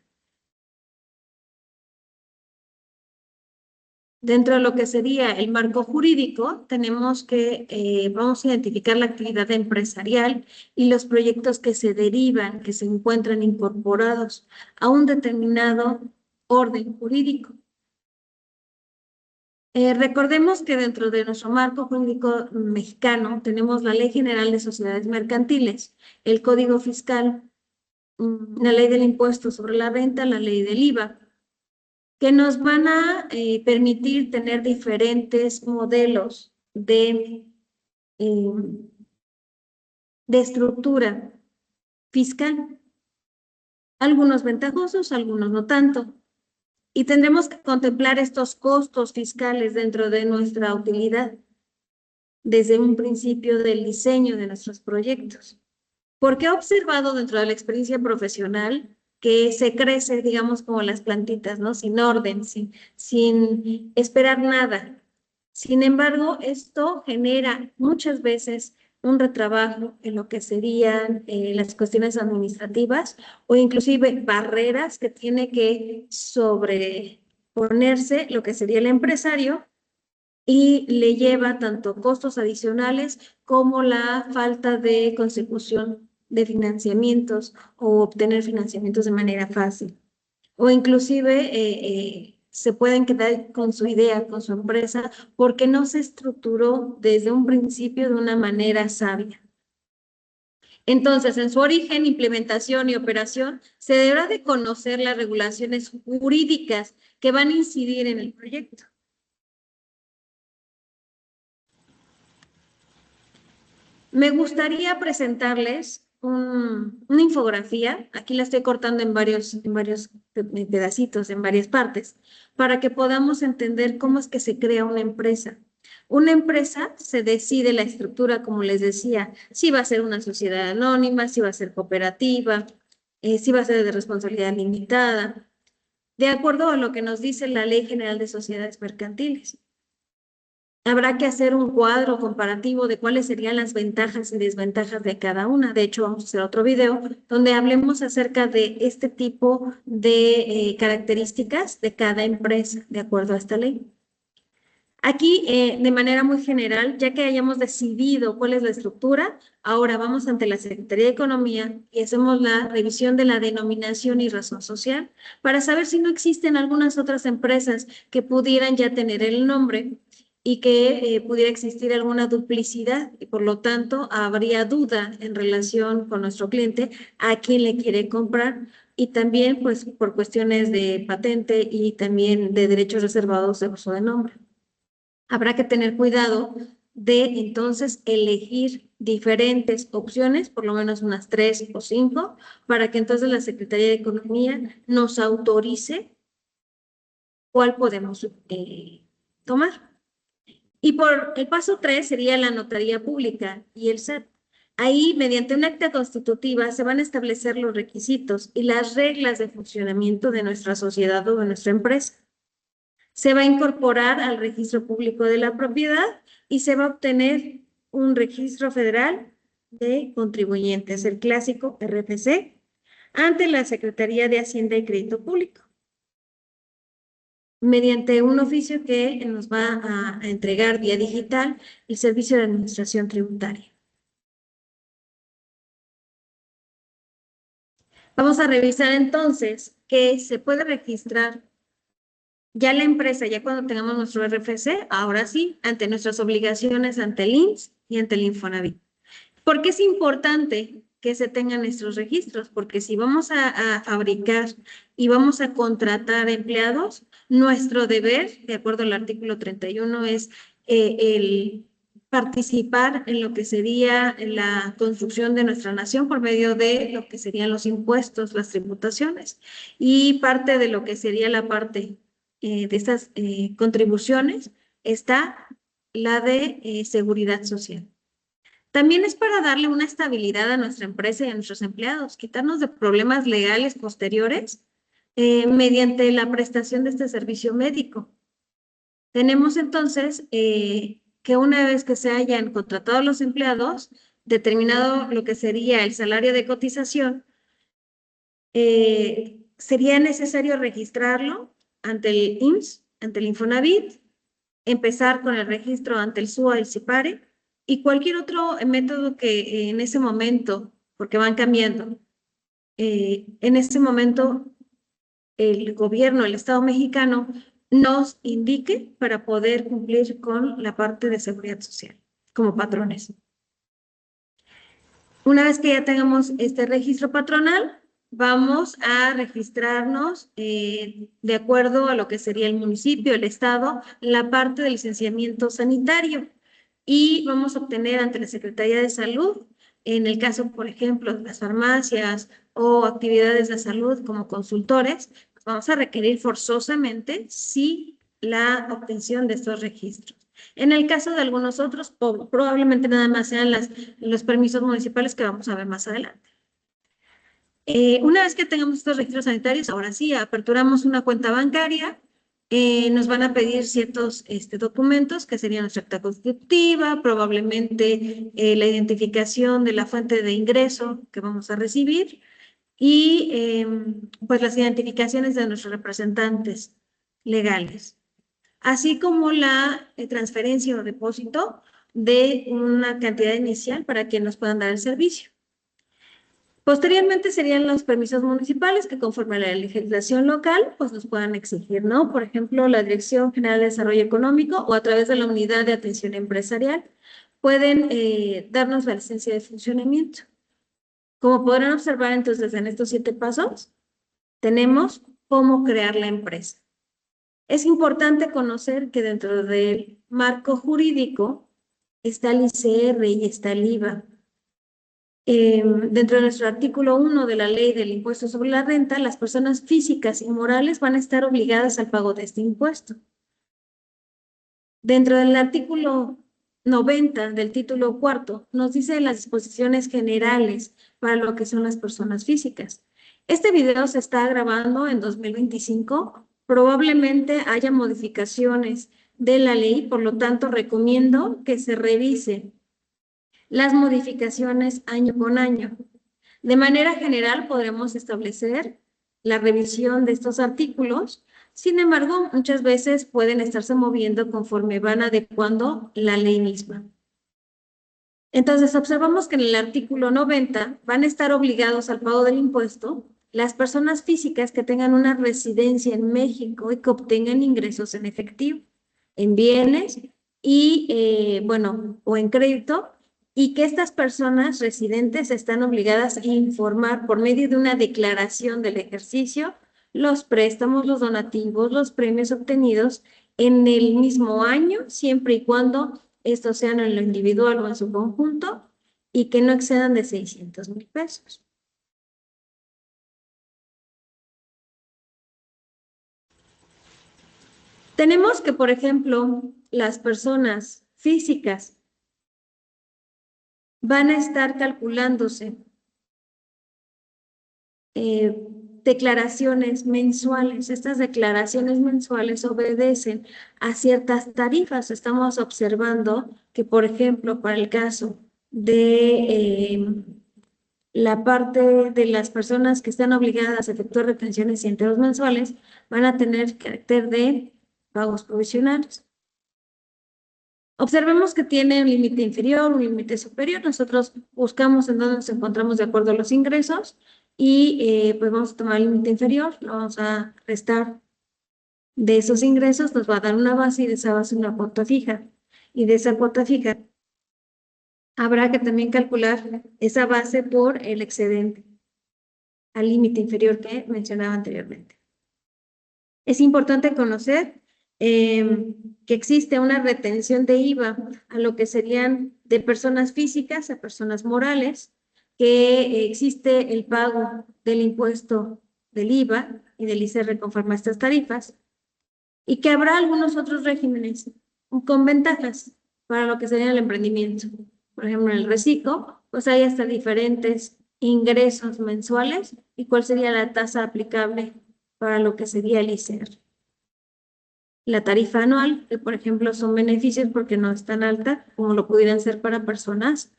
Dentro de lo que sería el marco jurídico, tenemos que, vamos a identificar la actividad empresarial y los proyectos que se derivan, que se encuentran incorporados a un determinado orden jurídico. Recordemos que dentro de nuestro marco jurídico mexicano tenemos la Ley General de Sociedades Mercantiles, el Código Fiscal, la Ley del Impuesto sobre la Renta, la Ley del IVA, que nos van a permitir tener diferentes modelos de estructura fiscal, algunos ventajosos, algunos no tanto. Y tendremos que contemplar estos costos fiscales dentro de nuestra utilidad desde un principio del diseño de nuestros proyectos. Porque he observado dentro de la experiencia profesional que se crece, digamos, como las plantitas, ¿no? Sin orden, sin esperar nada. Sin embargo, esto genera muchas veces un retrabajo en lo que serían las cuestiones administrativas o inclusive barreras que tiene que sobreponerse lo que sería el empresario y le lleva tanto costos adicionales como la falta de consecución de financiamientos o obtener financiamientos de manera fácil. O inclusive se pueden quedar con su idea, con su empresa, porque no se estructuró desde un principio de una manera sabia. Entonces, en su origen, implementación y operación, se deberá de conocer las regulaciones jurídicas que van a incidir en el proyecto. Me gustaría presentarles una infografía, aquí la estoy cortando en varios pedacitos, en varias partes, para que podamos entender cómo es que se crea una empresa. Una empresa se decide la estructura, como les decía, si va a ser una sociedad anónima, si va a ser cooperativa, si va a ser de responsabilidad limitada, de acuerdo a lo que nos dice la Ley General de Sociedades Mercantiles. Habrá que hacer un cuadro comparativo de cuáles serían las ventajas y desventajas de cada una. De hecho, vamos a hacer otro video donde hablemos acerca de este tipo de características de cada empresa, de acuerdo a esta ley. Aquí, de manera muy general, ya que hayamos decidido cuál es la estructura, ahora vamos ante la Secretaría de Economía y hacemos la revisión de la denominación y razón social para saber si no existen algunas otras empresas que pudieran ya tener el nombre y que pudiera existir alguna duplicidad y por lo tanto habría duda en relación con nuestro cliente a quién le quiere comprar y también pues por cuestiones de patente y también de derechos reservados de uso de nombre. Habrá que tener cuidado de entonces elegir diferentes opciones, por lo menos unas 3 o 5, para que entonces la Secretaría de Economía nos autorice cuál podemos tomar. Y por el paso 3 sería la notaría pública y el SAT. Ahí, mediante un acta constitutiva, se van a establecer los requisitos y las reglas de funcionamiento de nuestra sociedad o de nuestra empresa. Se va a incorporar al registro público de la propiedad y se va a obtener un registro federal de contribuyentes, el clásico RFC, ante la Secretaría de Hacienda y Crédito Público, mediante un oficio que nos va a entregar vía digital el Servicio de Administración Tributaria. Vamos a revisar entonces que se puede registrar ya la empresa, ya cuando tengamos nuestro RFC, ahora sí, ante nuestras obligaciones ante el IMSS y ante el Infonavit. ¿Por qué es importante que se tengan estos registros? Porque si vamos a fabricar y vamos a contratar empleados, nuestro deber, de acuerdo al artículo 31, es el participar en lo que sería la construcción de nuestra nación por medio de lo que serían los impuestos, las tributaciones y parte de lo que sería la parte de estas contribuciones está la de seguridad social. También es para darle una estabilidad a nuestra empresa y a nuestros empleados, quitarnos de problemas legales posteriores mediante la prestación de este servicio médico. Tenemos entonces que una vez que se hayan contratado los empleados, determinado lo que sería el salario de cotización, sería necesario registrarlo ante el IMSS, ante el Infonavit, empezar con el registro ante el SUA y el CIPARE y cualquier otro método que en ese momento, porque van cambiando, en ese momento el gobierno, el Estado mexicano, nos indique para poder cumplir con la parte de seguridad social como patrones. Una vez que ya tengamos este registro patronal, vamos a registrarnos de acuerdo a lo que sería el municipio, el estado, la parte del licenciamiento sanitario y vamos a obtener ante la Secretaría de Salud, en el caso, por ejemplo, de las farmacias o actividades de salud como consultores, vamos a requerir forzosamente sí la obtención de estos registros. En el caso de algunos otros, probablemente nada más sean los permisos municipales que vamos a ver más adelante. Una vez que tengamos estos registros sanitarios, ahora sí, aperturamos una cuenta bancaria, nos van a pedir ciertos documentos que serían nuestra acta constitutiva, probablemente la identificación de la fuente de ingreso que vamos a recibir y pues las identificaciones de nuestros representantes legales, así como la transferencia o depósito de una cantidad inicial para que nos puedan dar el servicio. Posteriormente serían los permisos municipales que conforme a la legislación local, pues nos puedan exigir, ¿no? Por ejemplo, la Dirección General de Desarrollo Económico o a través de la Unidad de Atención Empresarial pueden darnos la licencia de funcionamiento. Como podrán observar entonces en estos 7 pasos, tenemos cómo crear la empresa. Es importante conocer que dentro del marco jurídico está el ICR y está el IVA. Dentro de nuestro artículo 1 de la Ley del Impuesto sobre la Renta, las personas físicas y morales van a estar obligadas al pago de este impuesto. Dentro del artículo 90 del título 4, nos dice las disposiciones generales para lo que son las personas físicas. Este video se está grabando en 2025. Probablemente haya modificaciones de la ley, por lo tanto, recomiendo que se revise las modificaciones año con año. De manera general, podremos establecer la revisión de estos artículos. Sin embargo, muchas veces pueden estarse moviendo conforme van adecuando la ley misma. Entonces, observamos que en el artículo 90 van a estar obligados al pago del impuesto las personas físicas que tengan una residencia en México y que obtengan ingresos en efectivo, en bienes y, bueno, o en crédito, y que estas personas residentes están obligadas a informar por medio de una declaración del ejercicio los préstamos, los donativos, los premios obtenidos en el mismo año, siempre y cuando estos sean en lo individual o en su conjunto y que no excedan de 600,000 pesos. Tenemos que, por ejemplo, las personas físicas van a estar calculándose declaraciones mensuales. Estas declaraciones mensuales obedecen a ciertas tarifas. Estamos observando que, por ejemplo, para el caso de la parte de las personas que están obligadas a efectuar retenciones y enteros mensuales, van a tener carácter de pagos provisionales. Observemos que tiene un límite inferior, un límite superior. Nosotros buscamos en dónde nos encontramos de acuerdo a los ingresos y pues vamos a tomar el límite inferior, lo vamos a restar de esos ingresos, nos va a dar una base y de esa base una cuota fija. Y de esa cuota fija habrá que también calcular esa base por el excedente al límite inferior que mencionaba anteriormente. Es importante conocer que existe una retención de IVA a lo que serían de personas físicas a personas morales, que existe el pago del impuesto del IVA y del ICR conforme a estas tarifas, y que habrá algunos otros regímenes con ventajas para lo que sería el emprendimiento. Por ejemplo, en el reciclo, pues hay hasta diferentes ingresos mensuales y cuál sería la tasa aplicable para lo que sería el ICR. La tarifa anual, que por ejemplo son beneficios porque no es tan alta como lo pudieran ser para personas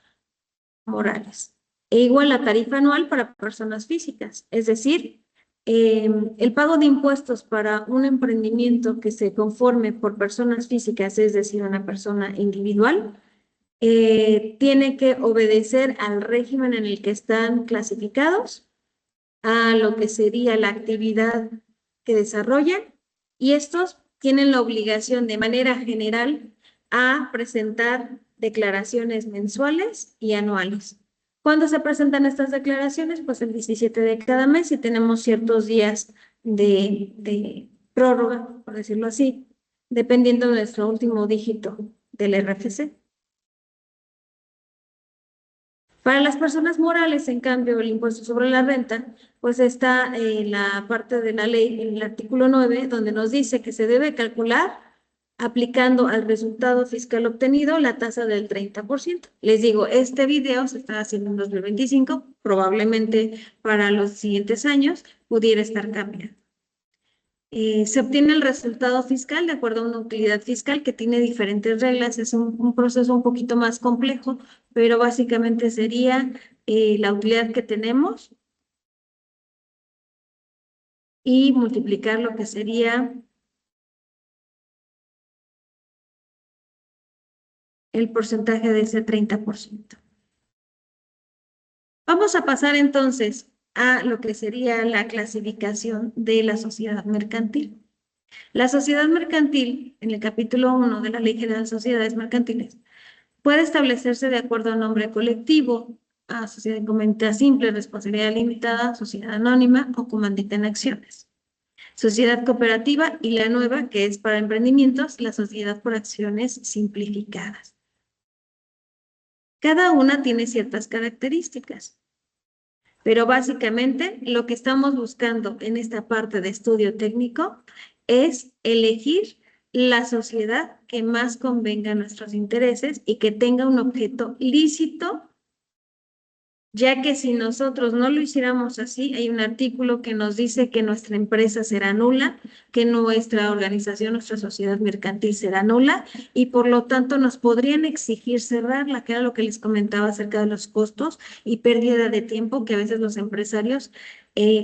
morales. E igual la tarifa anual para personas físicas, es decir, el pago de impuestos para un emprendimiento que se conforme por personas físicas, es decir, una persona individual, tiene que obedecer al régimen en el que están clasificados, a lo que sería la actividad que desarrollan, y estos tienen la obligación de manera general a presentar declaraciones mensuales y anuales. ¿Cuándo se presentan estas declaraciones? Pues el 17 de cada mes y tenemos ciertos días de prórroga, por decirlo así, dependiendo de nuestro último dígito del RFC. Para las personas morales, en cambio, el impuesto sobre la renta, pues está en la parte de la ley, en el artículo 9, donde nos dice que se debe calcular aplicando al resultado fiscal obtenido la tasa del 30%. Les digo, este video se está haciendo en 2025, probablemente para los siguientes años pudiera estar cambiando. Se obtiene el resultado fiscal de acuerdo a una utilidad fiscal que tiene diferentes reglas, es un proceso un poquito más complejo, pero básicamente sería la utilidad que tenemos y multiplicar lo que sería el porcentaje de ese 30%. Vamos a pasar entonces a lo que sería la clasificación de la sociedad mercantil. La sociedad mercantil, en el capítulo 1 de la Ley General de Sociedades Mercantiles, puede establecerse de acuerdo a nombre colectivo, a sociedad de comandita simple, responsabilidad limitada, sociedad anónima o comandita en acciones. Sociedad cooperativa y la nueva, que es para emprendimientos, la sociedad por acciones simplificadas. Cada una tiene ciertas características, pero básicamente lo que estamos buscando en esta parte de estudio técnico es elegir la sociedad que más convenga a nuestros intereses y que tenga un objeto lícito, ya que si nosotros no lo hiciéramos así, hay un artículo que nos dice que nuestra empresa será nula, que nuestra organización, nuestra sociedad mercantil será nula y por lo tanto nos podrían exigir cerrarla, que era lo que les comentaba acerca de los costos y pérdida de tiempo que a veces los empresarios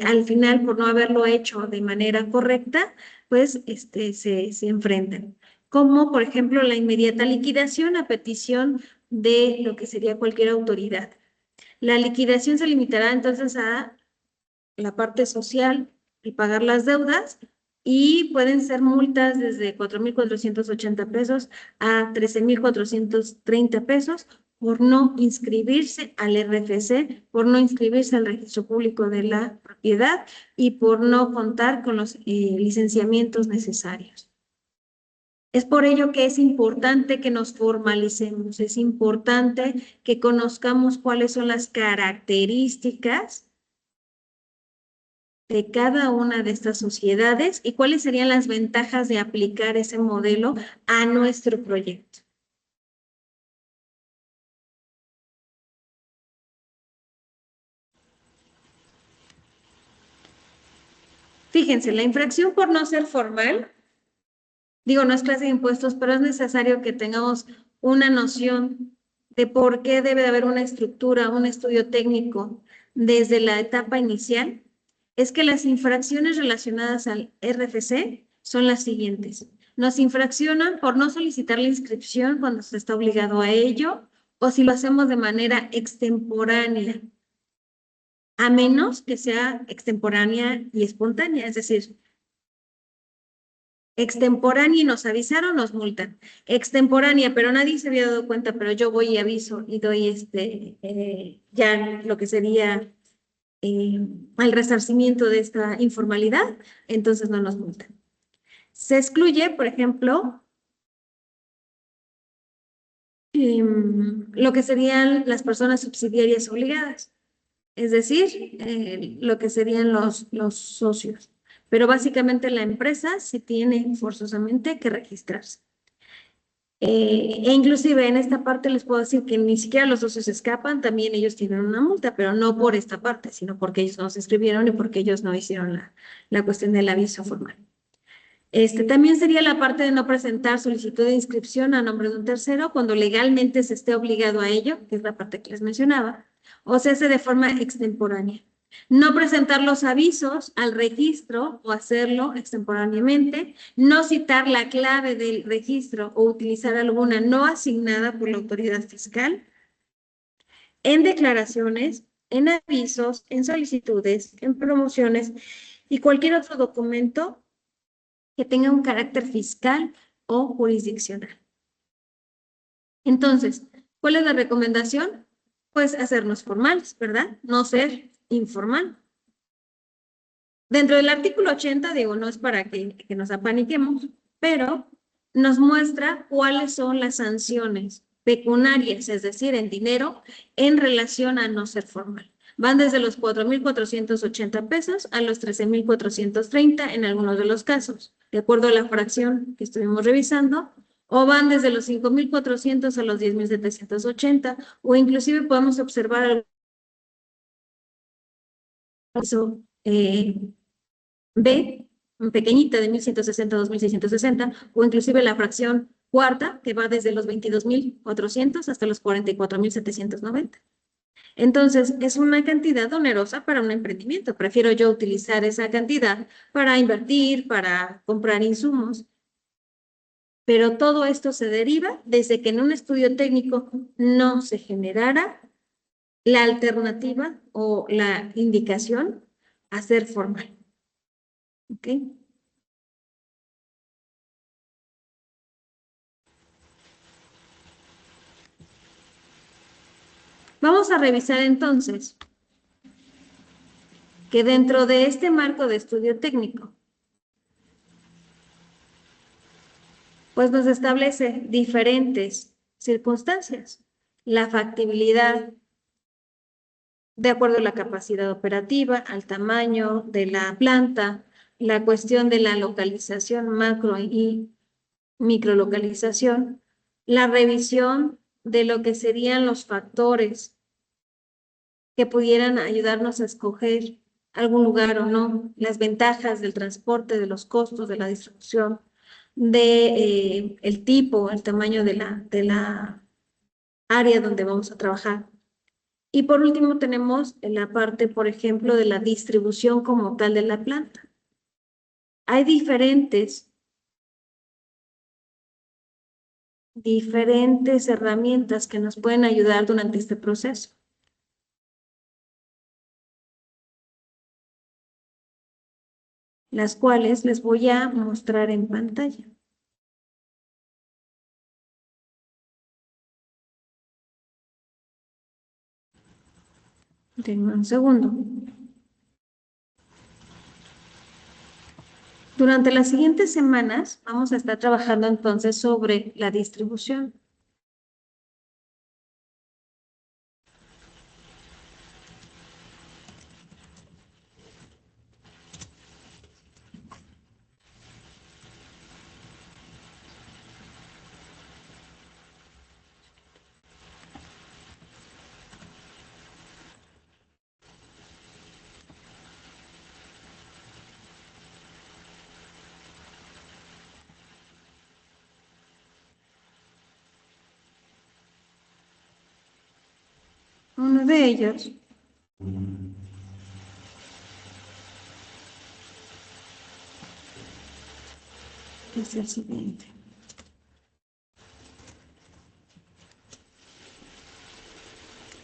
al final por no haberlo hecho de manera correcta, pues se enfrentan. Como por ejemplo la inmediata liquidación a petición de lo que sería cualquier autoridad. La liquidación se limitará entonces a la parte social y pagar las deudas y pueden ser multas desde 4,480 pesos a 13,430 pesos por no inscribirse al RFC, por no inscribirse al registro público de la propiedad y por no contar con los licenciamientos necesarios. Es por ello que es importante que nos formalicemos, es importante que conozcamos cuáles son las características de cada una de estas sociedades y cuáles serían las ventajas de aplicar ese modelo a nuestro proyecto. Fíjense, la infracción por no ser formal, digo, no es clase de impuestos, pero es necesario que tengamos una noción de por qué debe de haber una estructura, un estudio técnico desde la etapa inicial. Es que las infracciones relacionadas al RFC son las siguientes. Nos infraccionan por no solicitar la inscripción cuando se está obligado a ello o si lo hacemos de manera extemporánea, a menos que sea extemporánea y espontánea, es decir, extemporánea y nos avisaron, nos multan. Extemporánea, pero nadie se había dado cuenta, pero yo voy y aviso y doy ya lo que sería el resarcimiento de esta informalidad, entonces no nos multan. Se excluye, por ejemplo, lo que serían las personas subsidiarias obligadas, es decir, lo que serían los socios. Pero básicamente la empresa sí tiene forzosamente que registrarse. E inclusive en esta parte les puedo decir que ni siquiera los socios escapan, también ellos tienen una multa, pero no por esta parte, sino porque ellos no se inscribieron y porque ellos no hicieron la cuestión del aviso formal. También sería la parte de no presentar solicitud de inscripción a nombre de un tercero cuando legalmente se esté obligado a ello, que es la parte que les mencionaba, o se hace de forma extemporánea. No presentar los avisos al registro o hacerlo extemporáneamente, no citar la clave del registro o utilizar alguna no asignada por la autoridad fiscal, en declaraciones, en avisos, en solicitudes, en promociones y cualquier otro documento que tenga un carácter fiscal o jurisdiccional. Entonces, ¿cuál es la recomendación? Pues hacernos formales, ¿verdad? No ser informal. Dentro del artículo 80, digo, no es para que nos apaniquemos, pero nos muestra cuáles son las sanciones pecuniarias, es decir, en dinero, en relación a no ser formal. Van desde los 4,480 pesos a los 13,430 en algunos de los casos, de acuerdo a la fracción que estuvimos revisando, o van desde los 5,400 a los 10,780, o inclusive podemos observar el caso B, pequeñita de 1,160 a 2,660, o inclusive la fracción cuarta, que va desde los 22,400 hasta los 44,790. Entonces, es una cantidad onerosa para un emprendimiento. Prefiero yo utilizar esa cantidad para invertir, para comprar insumos. Pero todo esto se deriva desde que en un estudio técnico no se generara la alternativa o la indicación a ser formal. ¿Ok? Vamos a revisar entonces que dentro de este marco de estudio técnico, pues nos establece diferentes circunstancias. La factibilidad de acuerdo a la capacidad operativa, al tamaño de la planta, la cuestión de la localización macro y microlocalización, la revisión de lo que serían los factores que pudieran ayudarnos a escoger algún lugar o no, las ventajas del transporte, de los costos, de la distribución, de el tipo, el tamaño de la área donde vamos a trabajar. Y por último tenemos la parte, por ejemplo, de la distribución como tal de la planta. Hay diferentes herramientas que nos pueden ayudar durante este proceso. Las cuales les voy a mostrar en pantalla. Denme un segundo. Durante las siguientes semanas vamos a estar trabajando entonces sobre la distribución. Uno de ellos es el siguiente.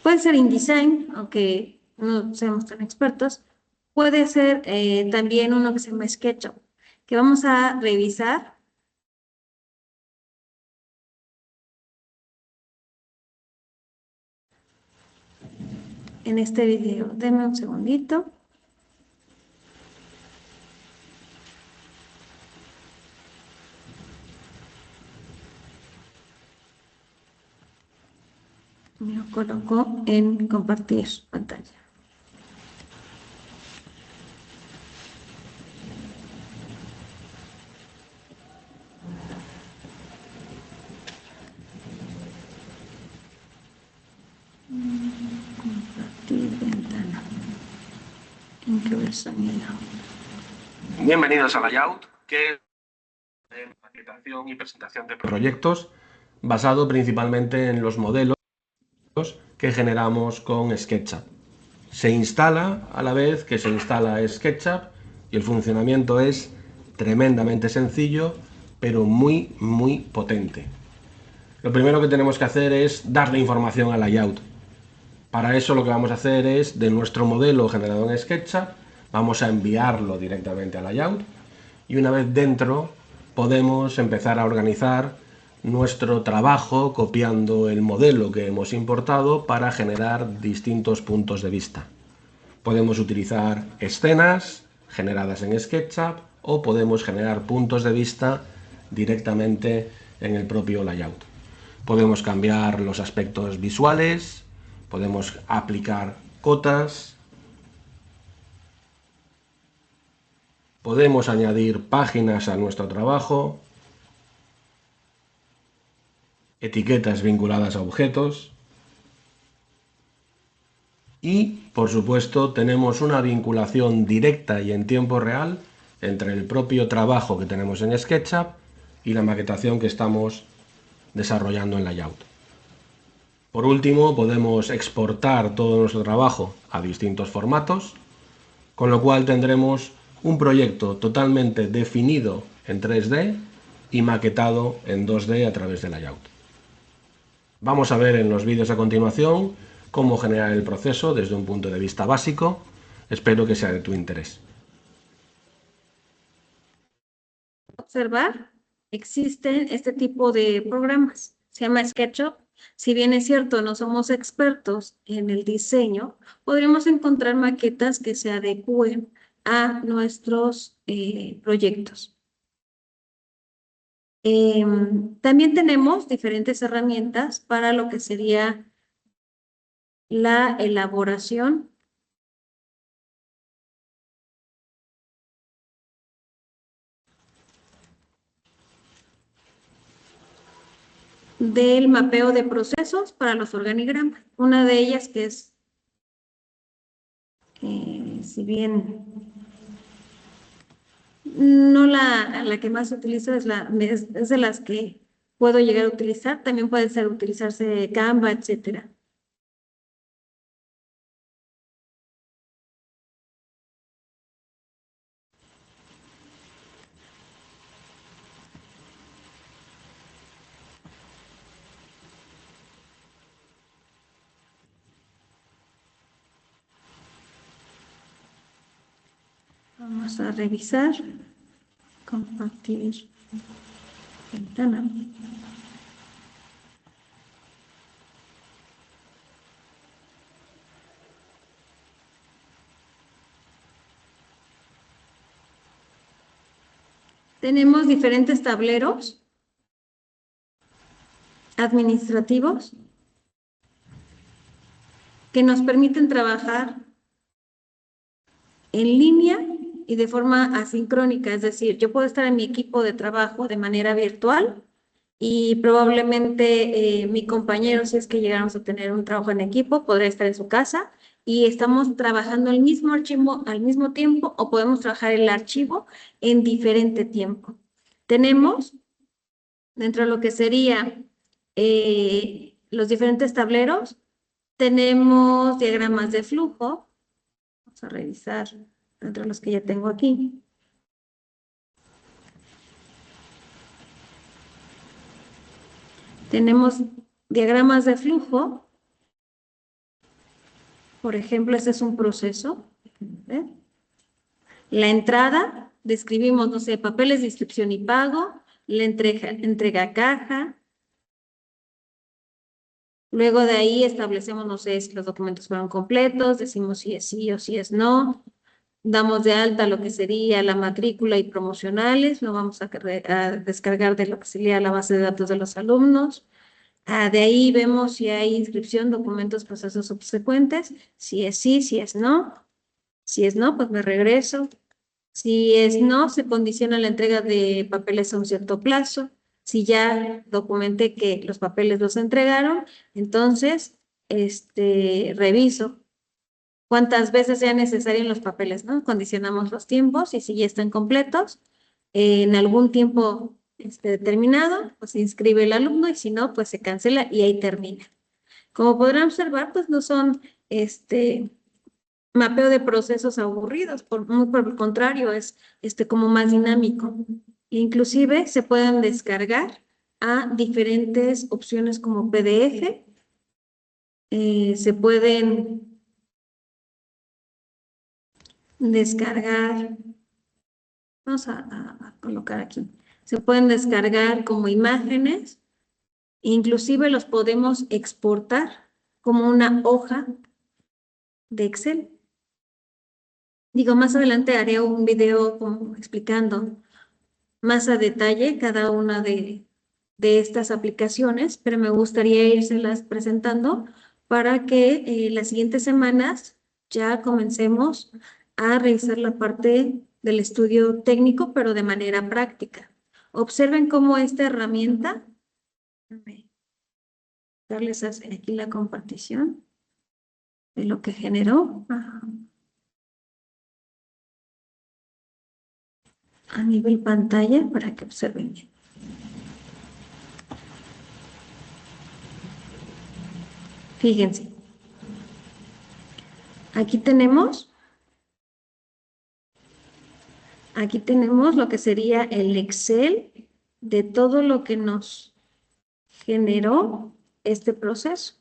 Puede ser InDesign, aunque no seamos tan expertos. Puede ser también uno que se llama SketchUp, que vamos a revisar. En este video. Denme un segundito. Me lo coloco en compartir pantalla. Compartir ventana. Incluir sonido. Bienvenidos a Layout, que es maquetación y presentación de proyectos basado principalmente en los modelos que generamos con SketchUp. Se instala a la vez que se instala SketchUp y el funcionamiento es tremendamente sencillo, pero muy potente. Lo primero que tenemos que hacer es darle información a Layout. Para eso lo que vamos a hacer es, de nuestro modelo generado en SketchUp, vamos a enviarlo directamente a Layout y una vez dentro podemos empezar a organizar nuestro trabajo copiando el modelo que hemos importado para generar distintos puntos de vista. Podemos utilizar escenas generadas en SketchUp o podemos generar puntos de vista directamente en el propio layout. Podemos cambiar los aspectos visuales, podemos aplicar cotas, podemos añadir páginas a nuestro trabajo, etiquetas vinculadas a objetos y, por supuesto, tenemos una vinculación directa y en tiempo real entre el propio trabajo que tenemos en SketchUp y la maquetación que estamos desarrollando en Layout. Por último, podemos exportar todo nuestro trabajo a distintos formatos, con lo cual tendremos un proyecto totalmente definido en 3D y maquetado en 2D a través de Layout. Vamos a ver en los vídeos a continuación cómo generar el proceso desde un punto de vista básico. Espero que sea de tu interés. Observar, existen este tipo de programas. Se llama SketchUp. Si bien es cierto, no somos expertos en el diseño, podremos encontrar maquetas que se adecúen a nuestros proyectos. También tenemos diferentes herramientas para lo que sería la elaboración del mapeo de procesos para los organigramas. Una de ellas que es, si bien no la que más se utiliza, es de las que puedo llegar a utilizar, también puede ser utilizarse Canva, etcétera. Vamos a revisar, compartir ventana. Tenemos diferentes tableros administrativos que nos permiten trabajar en línea y de forma asincrónica, es decir, yo puedo estar en mi equipo de trabajo de manera virtual y probablemente mi compañero, si es que llegamos a tener un trabajo en equipo, podrá estar en su casa y estamos trabajando el mismo archivo al mismo tiempo o podemos trabajar el archivo en diferente tiempo. Tenemos, dentro de lo que sería los diferentes tableros, tenemos diagramas de flujo. Vamos a revisar entre los que ya tengo aquí. Tenemos diagramas de flujo. Por ejemplo, este es un proceso. La entrada, describimos, no sé, papeles de inscripción y pago, la entrega a caja. Luego de ahí establecemos, no sé, si los documentos fueron completos, decimos si es sí o si es no. Damos de alta lo que sería la matrícula y promocionales, lo vamos a descargar de lo que sería la base de datos de los alumnos. De ahí vemos si hay inscripción, documentos, procesos subsecuentes, si es sí, si es no. Si es no, pues me regreso. Si es no, se condiciona la entrega de papeles a un cierto plazo. Si ya documenté que los papeles los entregaron, entonces reviso cuántas veces sea necesario en los papeles, ¿no? Condicionamos los tiempos y si ya están completos, en algún tiempo determinado, pues se inscribe el alumno y si no, pues se cancela y ahí termina. Como podrán observar, pues no son mapeo de procesos aburridos, muy por el contrario, es como más dinámico. Inclusive se pueden descargar a diferentes opciones como PDF, se pueden descargar Vamos a colocar aquí. Se pueden descargar como imágenes, inclusive los podemos exportar como una hoja de Excel. Digo, más adelante haré un video como explicando más a detalle cada una de estas aplicaciones, pero me gustaría irselas presentando para que las siguientes semanas ya comencemos a revisar la parte del estudio técnico, pero de manera práctica. Observen cómo esta herramienta, déjame darles aquí la compartición de lo que generó. A nivel pantalla para que observen bien. Fíjense. Aquí tenemos lo que sería el Excel de todo lo que nos generó este proceso.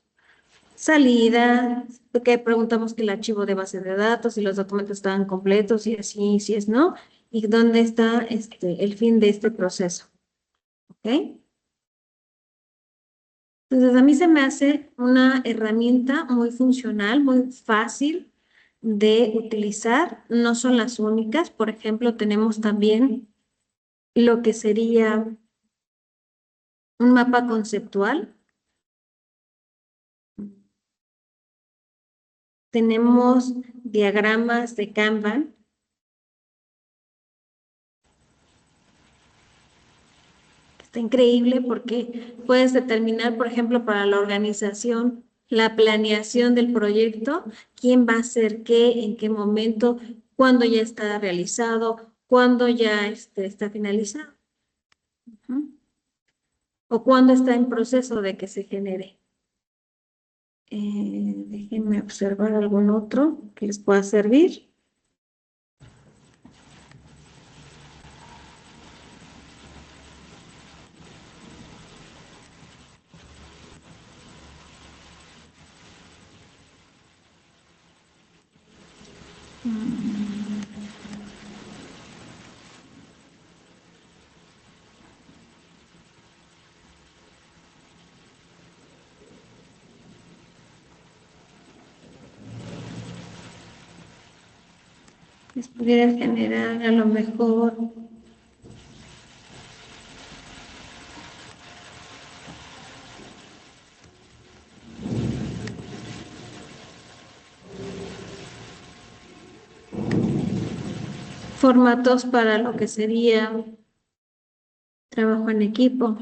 Salida, que preguntamos que el archivo de base de datos, si los documentos estaban completos, si es sí, si es no, y dónde está el fin de este proceso. ¿Ok? Entonces, a mí se me hace una herramienta muy funcional, muy fácil de utilizar. No son las únicas. Por ejemplo, tenemos también lo que sería un mapa conceptual. Tenemos diagramas de Kanban. Está increíble porque puedes determinar, por ejemplo, para la organización, la planeación del proyecto, quién va a hacer qué, en qué momento, cuándo ya está realizado, cuándo ya está finalizado. O cuándo está en proceso de que se genere. Déjenme observar algún otro que les pueda servir. Les pudiera generar a lo mejor formatos para lo que sería trabajo en equipo.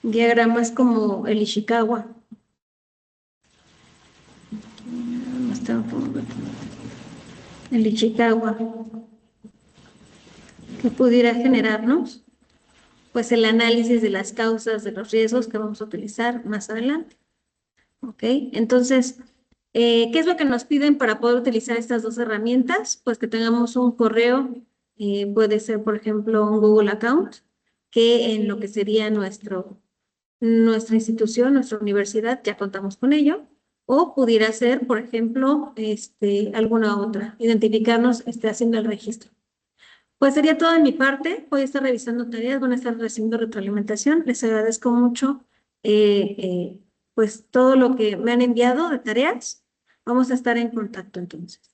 Diagramas como el Ishikawa. El Ishikawa, que pudiera generarnos pues el análisis de las causas de los riesgos que vamos a utilizar más adelante. ¿Ok? Entonces, ¿qué es lo que nos piden para poder utilizar estas dos herramientas? Pues que tengamos un correo, puede ser, por ejemplo, un Google Account, que en lo que sería nuestra institución, nuestra universidad, ya contamos con ello, o pudiera ser, por ejemplo, alguna otra, identificarnos haciendo el registro. Pues sería todo de mi parte. Voy a estar revisando tareas, van a estar recibiendo retroalimentación. Les agradezco mucho pues todo lo que me han enviado de tareas. Vamos a estar en contacto entonces.